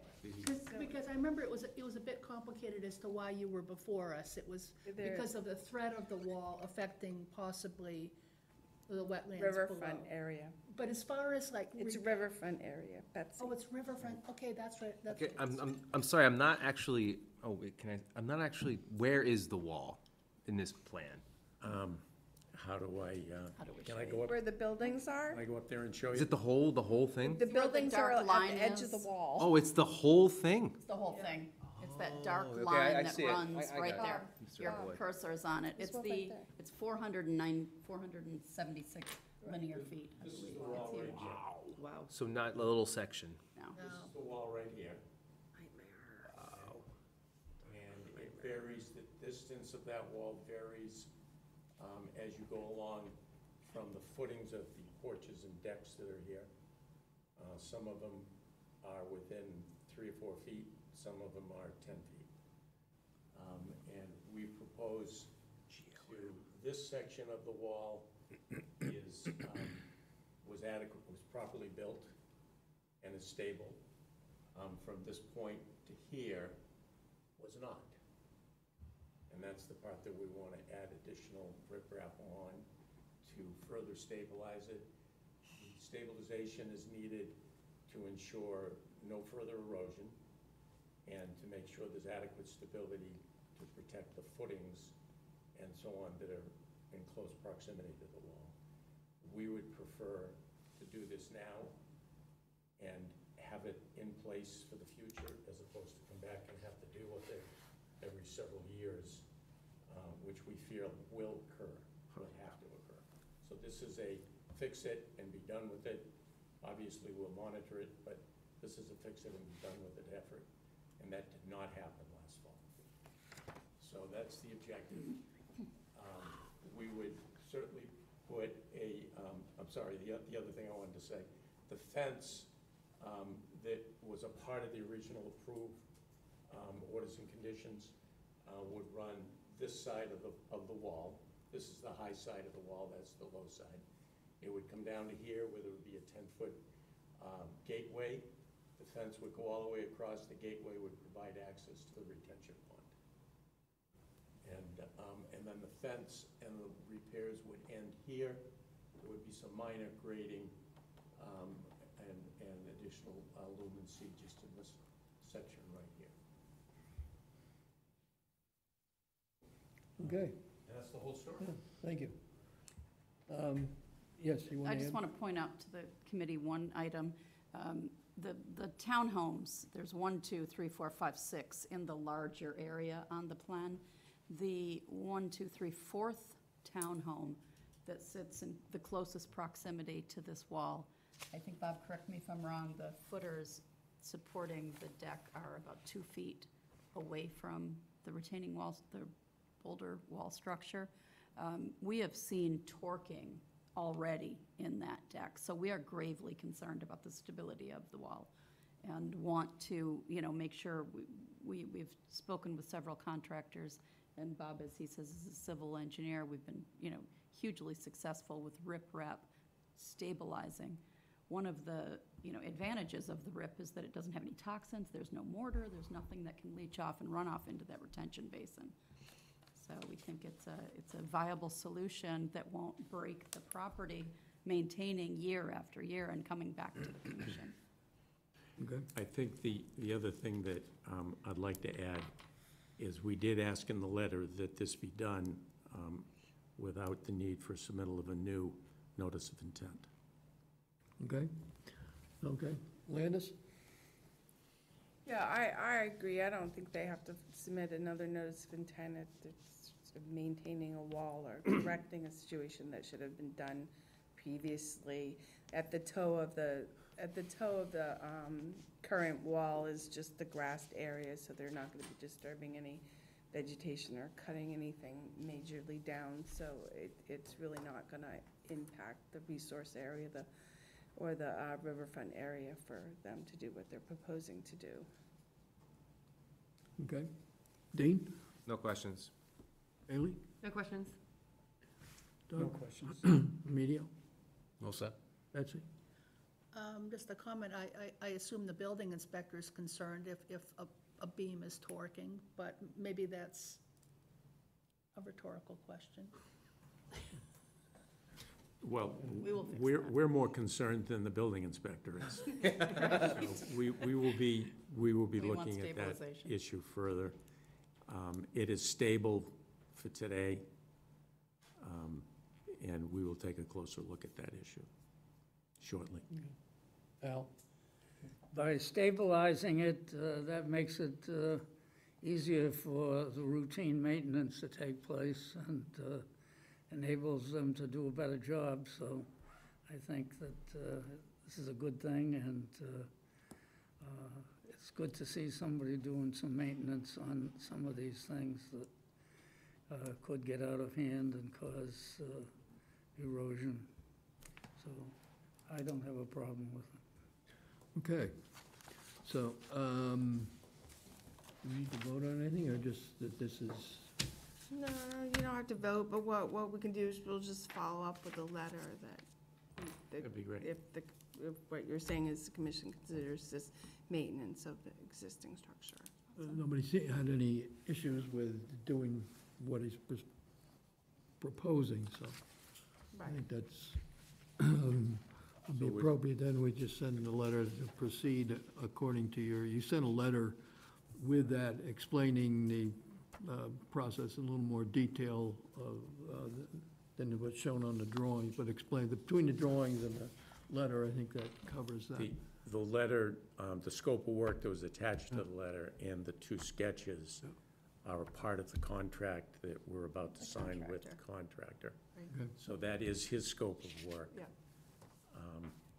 because I remember it was a bit complicated as to why you were before us. It was because of the threat of the wall affecting possibly the wetlands below. Riverfront area. But as far as like. It's riverfront area, Betsy. Oh, it's riverfront, okay, that's right, that's Okay, right. I'm sorry, I'm not actually, I'm not actually, where is the wall in this plan? How do I, can I go up, Where the buildings are? can I go up there and show Is you? it the whole thing? The buildings are dark at line the edge of the is? wall. Oh, it's the whole thing? It's the whole thing. It's that dark okay, line I that see it. runs I right got it. there. Your Certainly. cursor's on it. This It's one right the, there. it's 476 linear feet, I believe. It's huge. Wow. So not a little section? No. This is the wall right here. And it varies, the distance of that wall varies as you go along from the footings of the porches and decks that are here. Some of them are within 3 or 4 feet, some of them are 10 feet. And we propose to, this section of the wall is, was adequate, was properly built and is stable. From this point to here was not. And that's the part that we want to add additional riprap on to further stabilize it. The stabilization is needed to ensure no further erosion and to make sure there's adequate stability to protect the footings and so on that are in close proximity to the wall. We would prefer to do this now and have it in place for the future as opposed to come back and have to deal with it every several years, which we fear will occur, will have to occur. So this is a fix it and be done with it. Obviously, we'll monitor it, but this is a fix it and be done with it effort. And that did not happen last fall. So that's the objective. We would certainly put a, I'm sorry, the other thing I wanted to say, the fence that was a part of the original approved orders and conditions would run this side of the wall. This is the high side of the wall, that's the low side. It would come down to here where there would be a 10-foot gateway. The fence would go all the way across. The gateway would provide access to the retention pond. And then the fence and the repairs would end here. There would be some minor grading and additional lumency just in this section right here. Okay, And that's the whole story. yeah, thank you. Yes, you want I to just add? want to point out to the committee one item. The townhomes, there's 1, 2, 3, 4, 5, 6 in the larger area on the plan. The 1, 2, 3, 4th townhome that sits in the closest proximity to this wall, I think, Bob, correct me if I'm wrong, the footers supporting the deck are about 2 feet away from the retaining walls, the boulder wall structure. We have seen torquing already in that deck, so we are gravely concerned about the stability of the wall and want to, make sure we've spoken with several contractors, and Bob, as he says, is a civil engineer. We've been, hugely successful with riprap stabilizing. One of the, advantages of the rip is that it doesn't have any toxins, there's no mortar, there's nothing that can leach off and run off into that retention basin. So we think it's a viable solution that won't break the property, maintaining year after year and coming back to the commission. Okay. I think the other thing that I'd like to add is we did ask in the letter that this be done without the need for submittal of a new notice of intent. Okay, okay. Landis? Yeah, I agree. I don't think they have to submit another notice of intent if it's sort of maintaining a wall or correcting a situation that should have been done previously. At the toe of the current wall is just the grassed area, so they're not going to be disturbing any vegetation or cutting anything majorly down. So it's really not going to impact the resource area, or the riverfront area for them to do what they're proposing to do. Okay. Dean? No questions. Haley? No questions? Doug? No questions. Emilio? All set. Betsy? Just a comment, I assume the building inspector is concerned if a beam is torquing, but maybe that's a rhetorical question. Well, We will fix we're more concerned than the building inspector is. So we will be We want looking at that stabilization. issue further. It is stable for today, and we will take a closer look at that issue shortly. Al? By stabilizing it, that makes it easier for the routine maintenance to take place and enables them to do a better job. So I think that this is a good thing, and it's good to see somebody doing some maintenance on some of these things that could get out of hand and cause erosion, so I don't have a problem with it. Okay. So, do we need to vote on anything, or just that this is, No, you don't have to vote, but what we can do is we'll just follow up with a letter that. That'd be great. If what you're saying is the commission considers this maintenance of the existing structure. nobody had any issues with doing what he's proposing, so I Right. think that's, would be appropriate. Then we just send a letter to proceed according to you sent a letter with that explaining the process in a little more detail than what's shown on the drawings, but explain, between the drawings and the letter, I think that covers that. The letter, the scope of work that was attached to the letter and the two sketches are a part of the contract that we're about to sign with the contractor. Okay. So that is his scope of work. Yeah.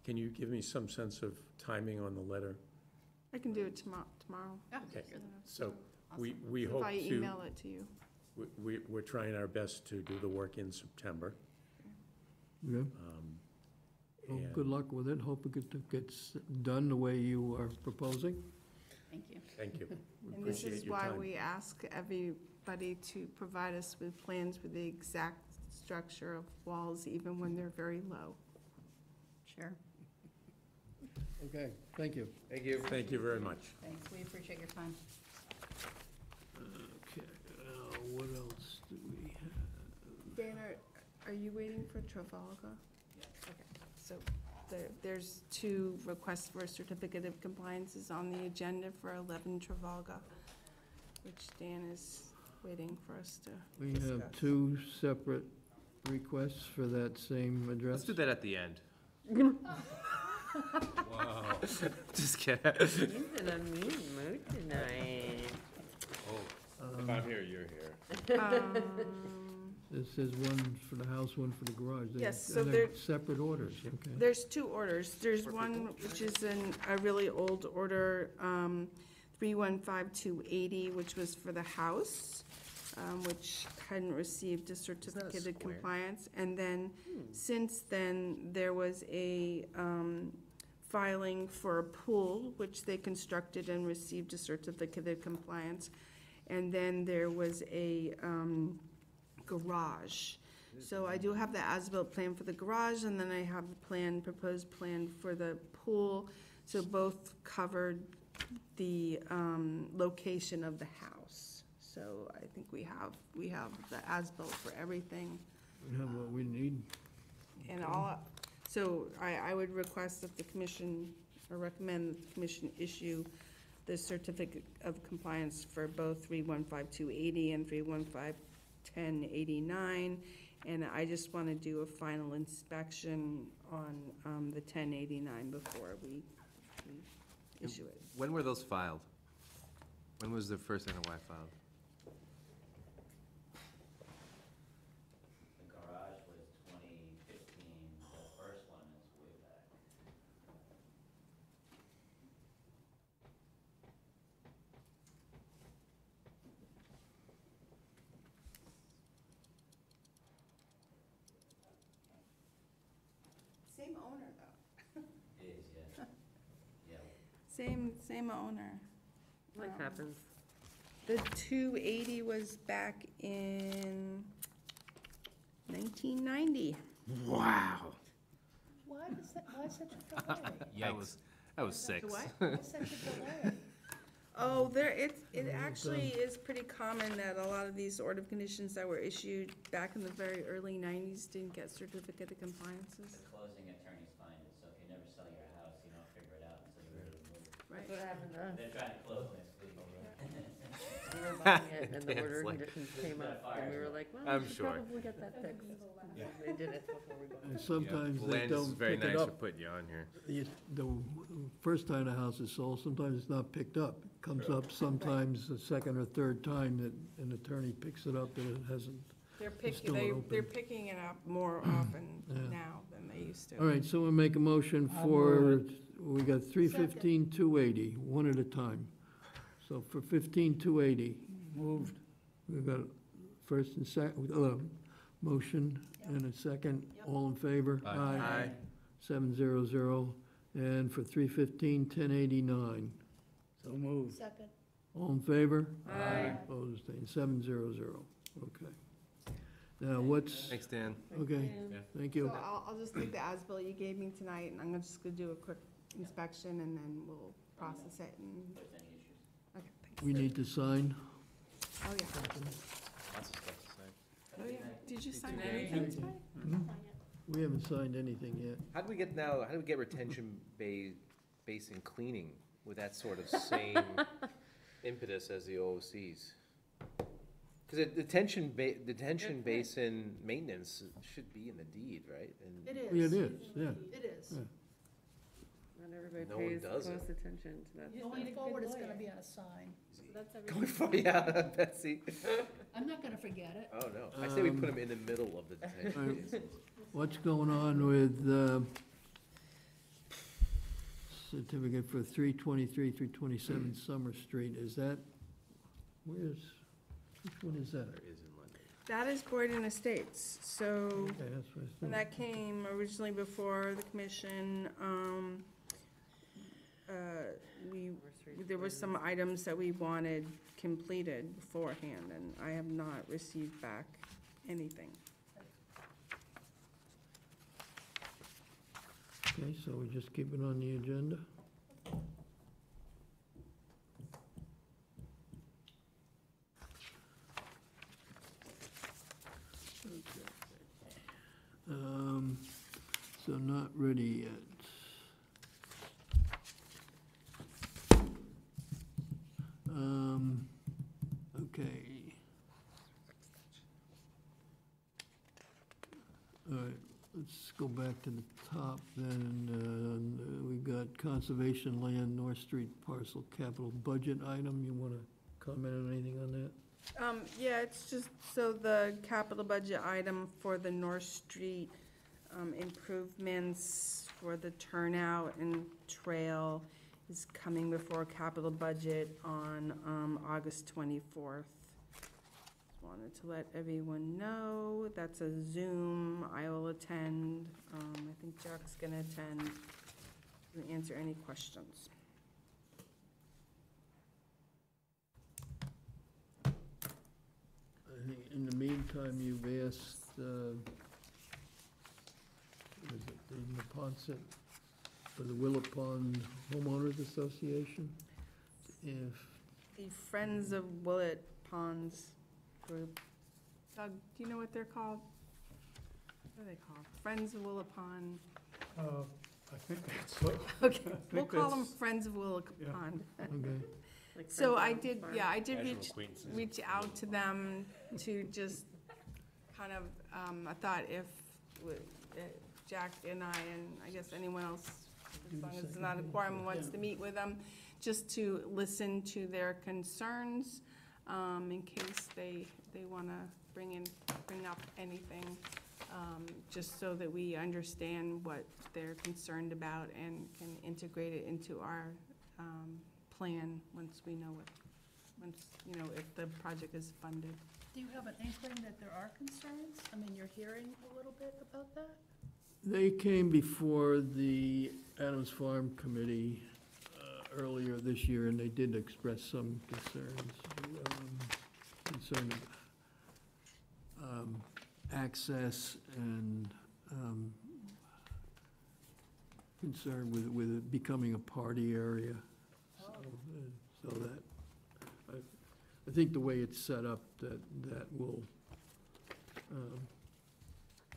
Can you give me some sense of timing on the letter? I can do it tomorrow. Okay, so we If hope I to, email it to you. we're trying our best to do the work in September. Yeah. Well, and- good luck with it. Hope it gets done the way you are proposing. Thank you. Thank you. We And this appreciate is your why time. we ask everybody to provide us with plans with the exact structure of walls, even when they're very low. Sure. Okay, thank you. Thank you. Thank you very much. Thanks, we appreciate your time. Okay, what else do we have? Dana, are you waiting for Trafalgar? Okay, so there's two requests for a certificate of compliances on the agenda for 11 Trafalgar, which Dan is waiting for us to We discuss. have two separate requests for that same address. Let's do that at the end. Wow. Just kidding. He's in a mean mood tonight. If I'm here, you're here. This is one for the house, one for the garage. Yes, And so they're they're- separate orders, okay. There's two orders. There's one which is a really old order, 315280, which was for the house, which hadn't received a certificate of compliance. And then, since then, there was a filing for a pool, which they constructed and received a certificate of compliance. And then there was a garage. So I do have the as-built plan for the garage, and then I have the proposed plan for the pool. So both covered the location of the house. So I think we have the as-built for everything. We have what we need. And so I would request that the commission, or recommend that the commission issue the certificate of compliance for both 315280 and 3151089. And I just want to do a final inspection on the 1089 before we issue it. When were those filed? When was the first NOI filed? The garage was 2015, the first one is way back. Same owner, though. It is, yeah. Yeah. Same owner. What happens? The 280 was back in 1990. Wow. Why such a delay? That was six. Why such a delay? Oh, it actually is pretty common that a lot of these order of conditions that were issued back in the very early 90s didn't get certificate of compliances. The closing attorneys find it, so if you never sell your house, you don't figure it out until you're ready to move. Right. What happened to us? They're trying to close next week. We were buying it, and the Dan's order like- conditions came up, and we were like, well, I'm we should sure. probably get that fixed. They did it before we bought And it. sometimes they Landis is don't very pick it nice for up. putting you on here. The first time the house is sold, sometimes it's not picked up. It comes up sometimes the second or third time that an attorney picks it up and it hasn't. They're still open. picking it up more often Yeah. now than they used to. All right, so we'll make a motion for, we got 315, 280, one at a time. So for 15, 280, Moved. we've got first and second, Motion and a second. All in favor? Aye. 700. And for 315-1089. So moved. Second. All in favor? Aye. Opposed, abstained, 700. Okay. Now, what's, Thanks, Dan. okay, thank you. So I'll just take the as-built you gave me tonight, and I'm just gonna do a quick inspection, and then we'll process it, and, okay, thanks. We need to sign. Oh, yeah. Lots of stuff to say. Oh, yeah. Did you sign anything today? We haven't signed anything yet. How do we get retention basin cleaning with that sort of same impetus as the OOCs? Because detention basin maintenance should be in the deed, right? And It Yeah, is. it is, yeah. It is. Yeah. Not everybody No one pays does close it. attention to that. Going forward, it's gonna be on a sign. That's Going for, yeah, Betsy. I'm not gonna forget it. Oh, no. I say we put them in the middle of the detention basins. What's going on with certificate for 323, 327 Summer Street? Is that, which one is that? There is in London. That is Boyden Estates, so Okay, that's what I when thought. that came originally before the commission, there were some items that we wanted completed beforehand, and I have not received back anything. Okay, so we just keep it on the agenda? So not ready yet. Okay. All right, let's go back to the top then. We've got conservation land, North Street parcel capital budget item. You want to comment on anything on that? Yeah, it's just, so the capital budget item for the North Street improvements for the turnout and trail is coming before capital budget on August 24th. Wanted to let everyone know, that's a Zoom, I will attend. I think Jack's gonna attend and answer any questions. I think in the meantime, you've asked, is it the Neponset, for the Willow Pond Homeowners Association? If, The Friends of Willett Ponds group. Doug, do you know what they're called? What are they called? Friends of Willow Pond? I think that's what. Okay, I we'll think call them that's- Friends of Willow Yeah. Pond. okay, Like So Friends I of did, Farm. yeah, I did Casual reach acquaintances. out to them to just kind of, I thought if Jack and I guess anyone else, as long as it's not a quorum, wants to meet with them, just to listen to their concerns, in case they want to bring up anything, just so that we understand what they're concerned about and can integrate it into our plan once we know if the project is funded. Do you have an inkling that there are concerns? I mean, you're hearing a little bit about that? they came before the Adams Farm Committee earlier this year, and they did express some concerns, concerning access and concern with it becoming a party area. So that, I think the way it's set up, that will,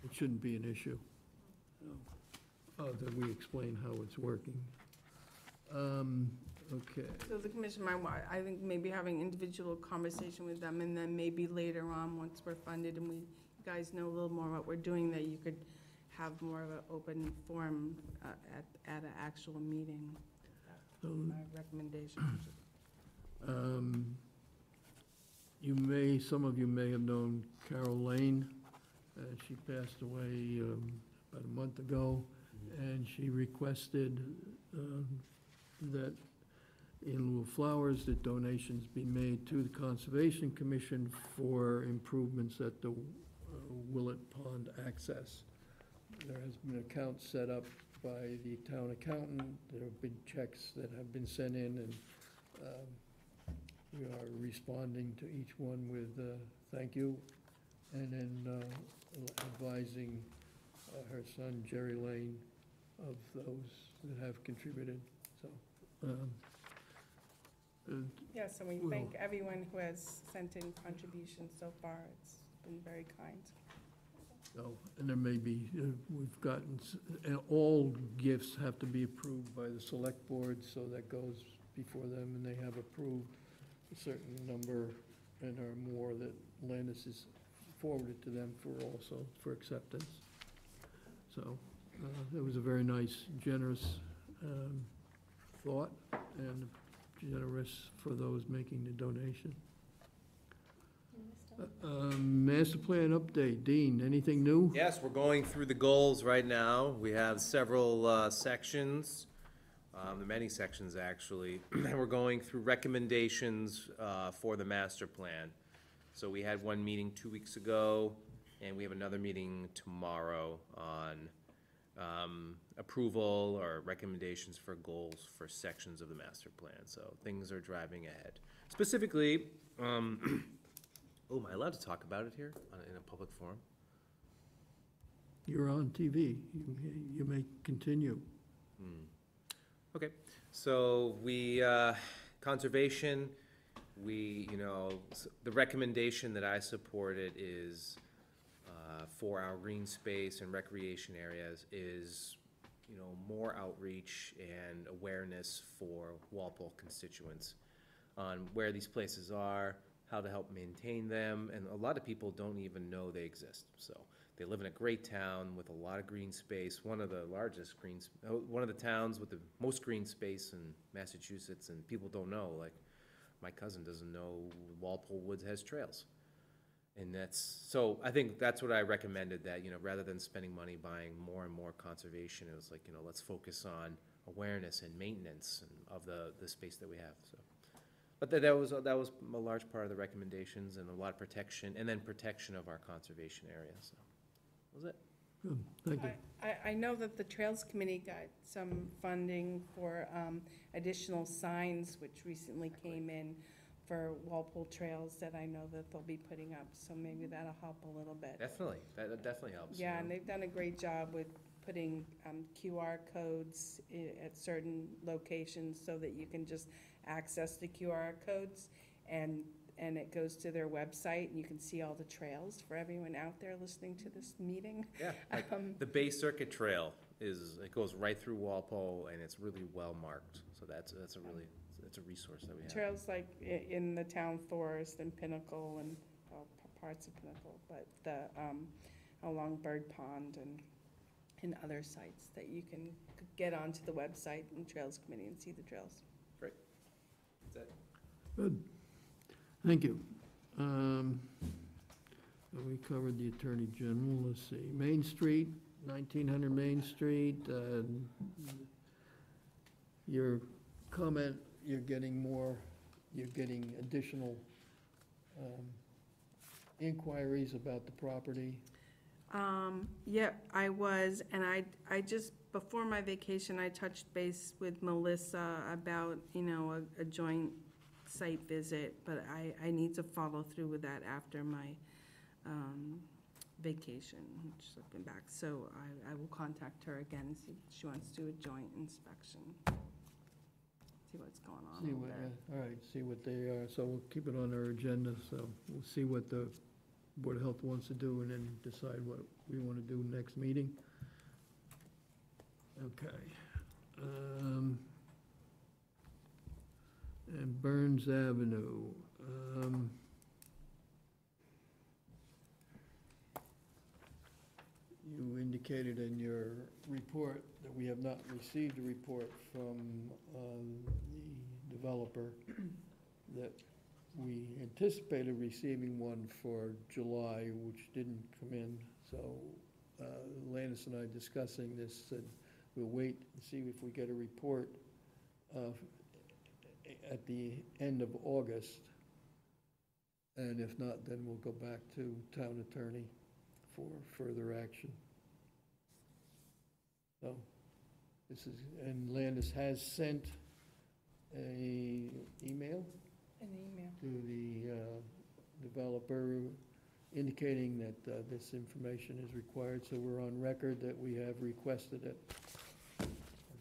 it shouldn't be an issue. That we explain how it's working. Okay. So the commission might, I think maybe having individual conversation with them, and then maybe later on, once we're funded and you guys know a little more what we're doing, that you could have more of an open forum at an actual meeting. That's my recommendation. Some of you may have known Carol Lane. She passed away about a month ago, and she requested that in lieu of flowers, that donations be made to the Conservation Commission for improvements at the Willet Pond access. There has been accounts set up by the town accountant. There have been checks that have been sent in, and we are responding to each one with thank you, and then advising her son, Jerry Lane, of those that have contributed, so. Yes, and we Well- thank everyone who has sent in contributions so far. It's been very kind. So, and there may be, we've gotten, and all gifts have to be approved by the select board, so that goes before them, and they have approved a certain number and or more that Landis has forwarded to them for also, for acceptance. So, it was a very nice, generous thought, and generous for those making the donation. Master plan update, Dean, anything new? Yes, we're going through the goals right now. We have several sections, many sections actually, and we're going through recommendations for the master plan. So we had one meeting 2 weeks ago, and we have another meeting tomorrow on approval or recommendations for goals for sections of the master plan. So things are driving ahead. Specifically, oh, am I allowed to talk about it here in a public forum? You're on TV, you may continue. Okay, so we, conservation, the recommendation that I supported is for our green space and recreation areas is, more outreach and awareness for Walpole constituents on where these places are, how to help maintain them, and a lot of people don't even know they exist. So they live in a great town with a lot of green space, one of the towns with the most green space in Massachusetts, and people don't know, like, my cousin doesn't know Walpole Woods has trails. And so I think that's what I recommended, that, rather than spending money buying more and more conservation, it was like, let's focus on awareness and maintenance of the space that we have, so. But that was a large part of the recommendations, and a lot of protection, and then protection of our conservation area, so. That was it. Good, thank you. I know that the Trails Committee got some funding for additional signs, which recently came in for Walpole Trails, that I know that they'll be putting up, so maybe that'll help a little bit. Definitely, that definitely helps. Yeah, and they've done a great job with putting QR codes at certain locations so that you can just access the QR codes, and it goes to their website, and you can see all the trails for everyone out there listening to this meeting. Yeah, like the Bay Circuit Trail it goes right through Walpole, and it's really well marked, so that's a resource that we have. Trails like in the town forest and Pinnacle and parts of Pinnacle, but along Bird Pond and other sites that you can get onto the website and Trails Committee and see the trails. Great. That's it. Good, thank you. We covered the Attorney General, let's see, Main Street, 1900 Main Street, your comment, you're getting additional inquiries about the property. Yeah, I was, and I just, before my vacation, I touched base with Melissa about, a joint site visit, but I need to follow through with that after my vacation, which I've been back. So I will contact her again and see if she wants to do a joint inspection. See what's going on over there. All right, see what they are, so we'll keep it on our agenda, so we'll see what the Board of Health wants to do, and then decide what we want to do next meeting. Okay. And Burns Avenue. You indicated in your report that we have not received a report from the developer, that we anticipated receiving one for July, which didn't come in. So Landis and I discussing this, said we'll wait and see if we get a report at the end of August. And if not, then we'll go back to town attorney for further action. So, this is, and Landis has sent a email An email. to the developer indicating that this information is required, so we're on record that we have requested it. I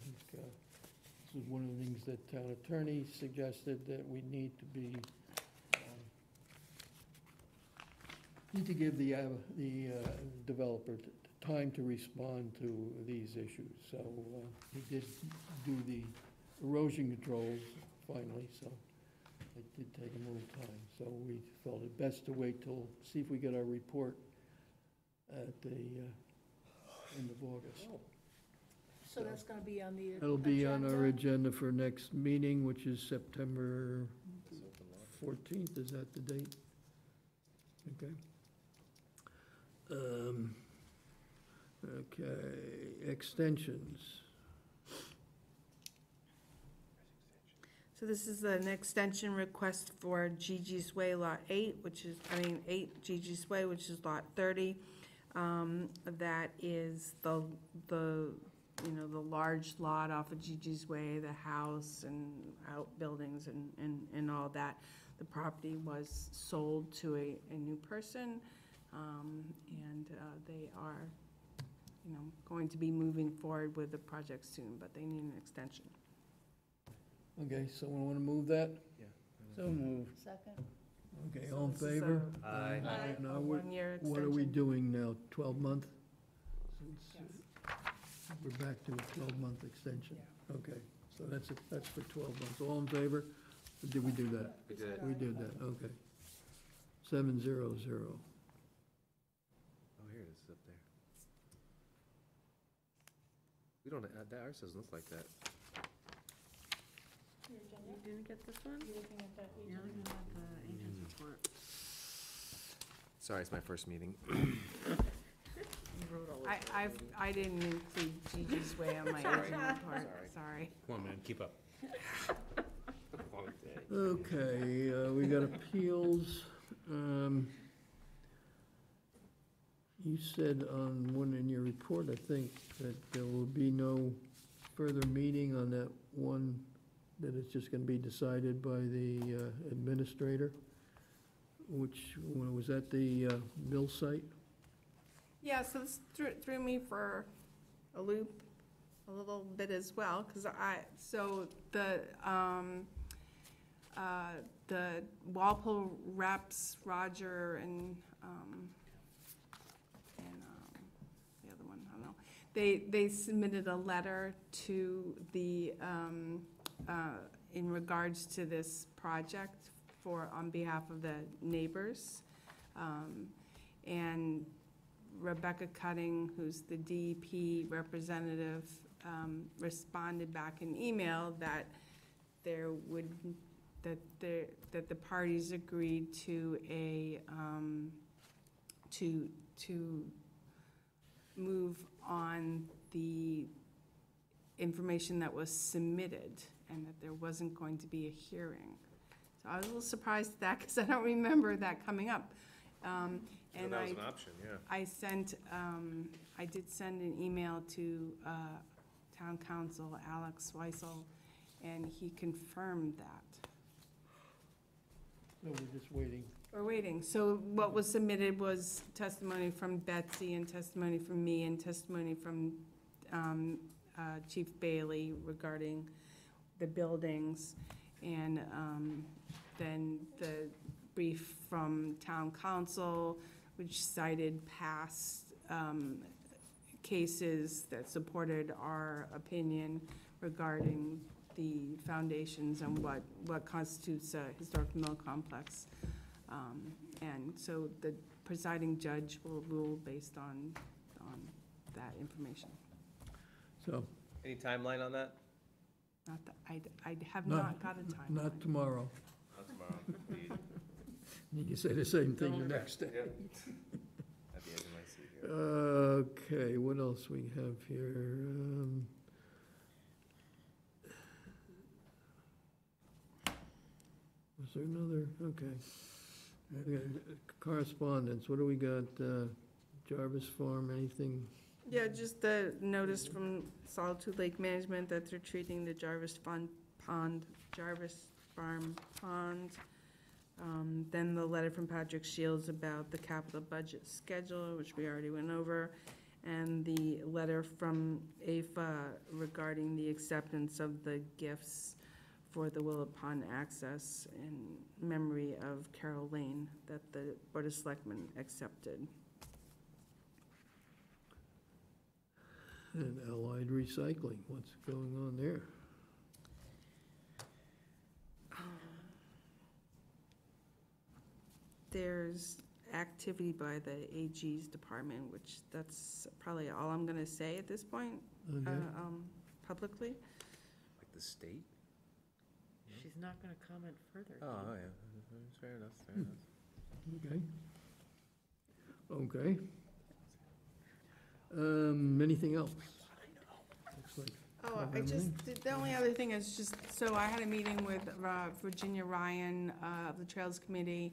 think this is one of the things that town attorney suggested, that we need to be, need to give the developer time to respond to these issues. So he did do the erosion controls finally, so it did take him a little time. So we felt it best to wait till, see if we get our report at the end of August. So that's gonna be on the That'll be on our agenda? agenda for next meeting, which is September 14th, is that the date? Okay. Okay, extensions. So this is an extension request for Gigi's Way Lot 8, 8 Gigi's Way, which is Lot 30. That is the large lot off of Gigi's Way, the house and outbuildings and all that. The property was sold to a new person, and they are, going to be moving forward with the project soon, but they need an extension. Okay, someone want to move that? Yeah. So moved. Second. Okay, So all in this is favor? Aye. Now, A what one-year what are we extension. doing now, 12-month? Yes. We're back to a 12-month extension. Okay, so that's for 12 months. All in favor? Or did we do that? We did. We did that, okay. 700. Oh, here it is, up there. We don't, ours doesn't look like that. Your agenda? You didn't get this one? You're looking at the Yeah, agenda? looking at the agent's report. Sorry, it's my first meeting. You wrote all this. I didn't include Gigi's Way on my agent report, sorry. Come on, man, keep up. Okay, we got appeals. You said on one in your report, I think, that there will be no further meeting on that one, that it's just gonna be decided by the administrator, which, was that the mill site? Yeah, so this threw me for a loop a little bit as well, because the Walpole reps, Roger and the other one, I don't know, they submitted a letter to the, in regards to this project on behalf of the neighbors. And Rebecca Cutting, who's the DEP representative, responded back in email that that the parties agreed to to move on the information that was submitted, and that there wasn't going to be a hearing. So I was a little surprised at that, because I don't remember that coming up. And that was an option, yeah. I did send an email to Town Council Alex Weissel, and he confirmed that. No, we're just waiting. We're waiting. So what was submitted was testimony from Betsy, and testimony from me, and testimony from Chief Bailey regarding the buildings, and then the brief from Town Council, which cited past cases that supported our opinion regarding the foundations and what constitutes a historic mill complex. And so the presiding judge will rule based on that information. So, Any timeline on that? Not that, I have not got a timeline. not tomorrow. Not tomorrow. Indeed. You can say the same thing the next day. Yep. At the edge of my seat here. Okay, what else we have here? Was there another, okay. Correspondence, what do we got? Jarvis Farm, anything? Yeah, just the notice from Solitude Lake Management that they're treating the Jarvis Farm Pond. Then the letter from Patrick Shields about the capital budget schedule, which we already went over, and the letter from AFA regarding the acceptance of the gifts for the Willow Pond access in memory of Carol Lane that the Board of Selectmen accepted. And Allied Recycling, what's going on there? There's activity by the AG's department, which that's probably all I'm gonna say at this point, Okay. Publicly. Like the state? She's not gonna comment further. Oh, yeah, fair enough, fair enough. Okay. Anything else? Looks like Oh, covered I just, everything. the only other thing is just, so I had a meeting with Virginia Ryan of the Trails Committee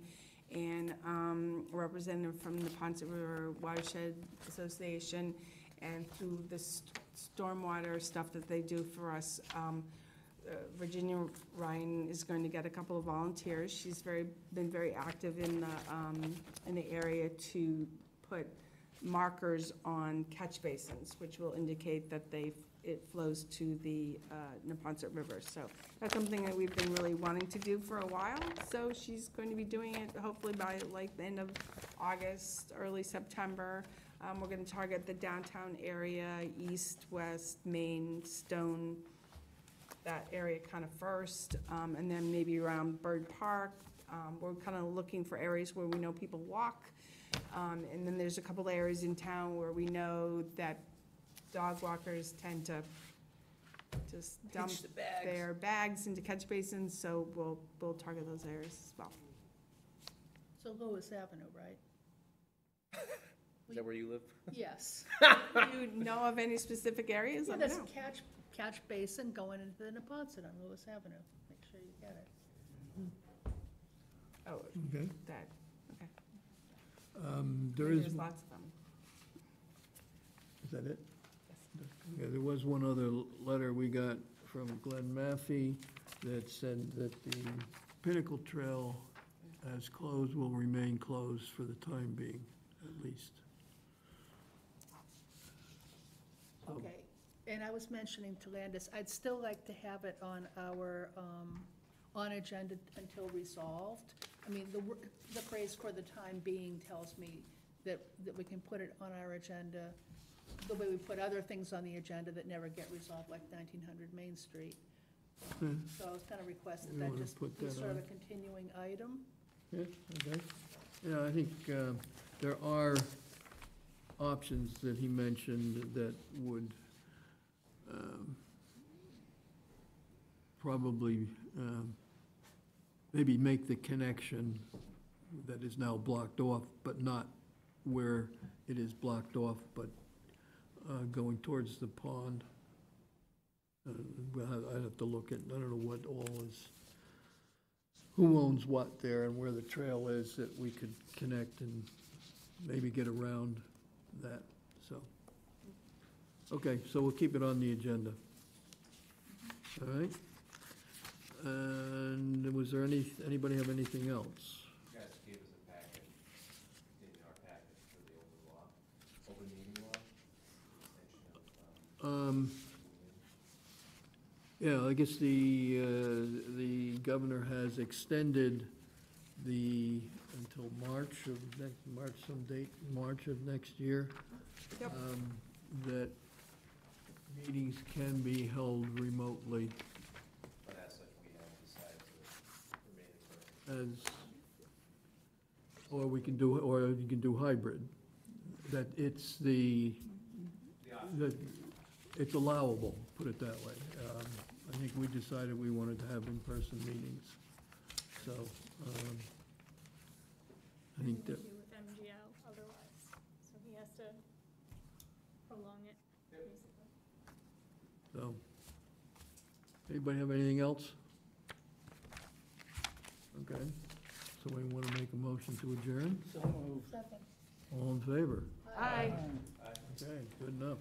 and a representative from the Ponce River Watershed Association, and through the stormwater stuff that they do for us, Virginia Ryan is going to get a couple of volunteers. She's been very active in the area to put markers on catch basins, which will indicate that it flows to the Neponset River. So that's something that we've been really wanting to do for a while. So she's going to be doing it hopefully by like the end of August, early September. We're going to target the downtown area, east, west, Main, Stone, that area kind of first, and then maybe around Bird Park. We're kind of looking for areas where we know people walk. And then there's a couple of areas in town where we know that dog walkers tend to just dump their bags into catch basins, so we'll target those areas as well. So Lewis Avenue, right? Is that where you live? Yes. Do you know of any specific areas? Yeah, Let me there's know. a catch basin going into the Neponset on Lewis Avenue. Make sure you get it. Oh, Okay. that, okay. There is, There's lots of them. is that it? Yeah, there was one other letter we got from Glenn Maffey that said that the Pinnacle Trail as closed will remain closed for the time being, at least. So- Okay, and I was mentioning to Landis, I'd still like to have it on our, on agenda until resolved. I mean, the phrase "for the time being" tells me that we can put it on our agenda the way we put other things on the agenda that never get resolved, like 1900 Main Street. So I was kind of requesting You that wanna just put be that sort of on? a continuing item. Yeah, okay. Yeah, I think there are options that he mentioned that would probably maybe make the connection that is now blocked off, but not where it is blocked off, but going towards the pond. I'd have to look at, I don't know what all is, who owns what there and where the trail is that we could connect and maybe get around that, so. Okay, so we'll keep it on the agenda. All right? And was there anybody have anything else? You guys gave us a packet, in our packet for the open law, open meeting law. Yeah, I guess the governor has extended until March, some date, March of next year. Yep. That meetings can be held remotely But as such, we have decided to remain in person. or you can do hybrid. That it's it's allowable, put it that way. I think we decided we wanted to have in-person meetings, so, I think that, Issue with MGL otherwise, so he has to prolong it, basically. so. Anybody have anything else? Okay, so we want to make a motion to adjourn? So moved. Second. All in favor? Aye. Okay, good enough.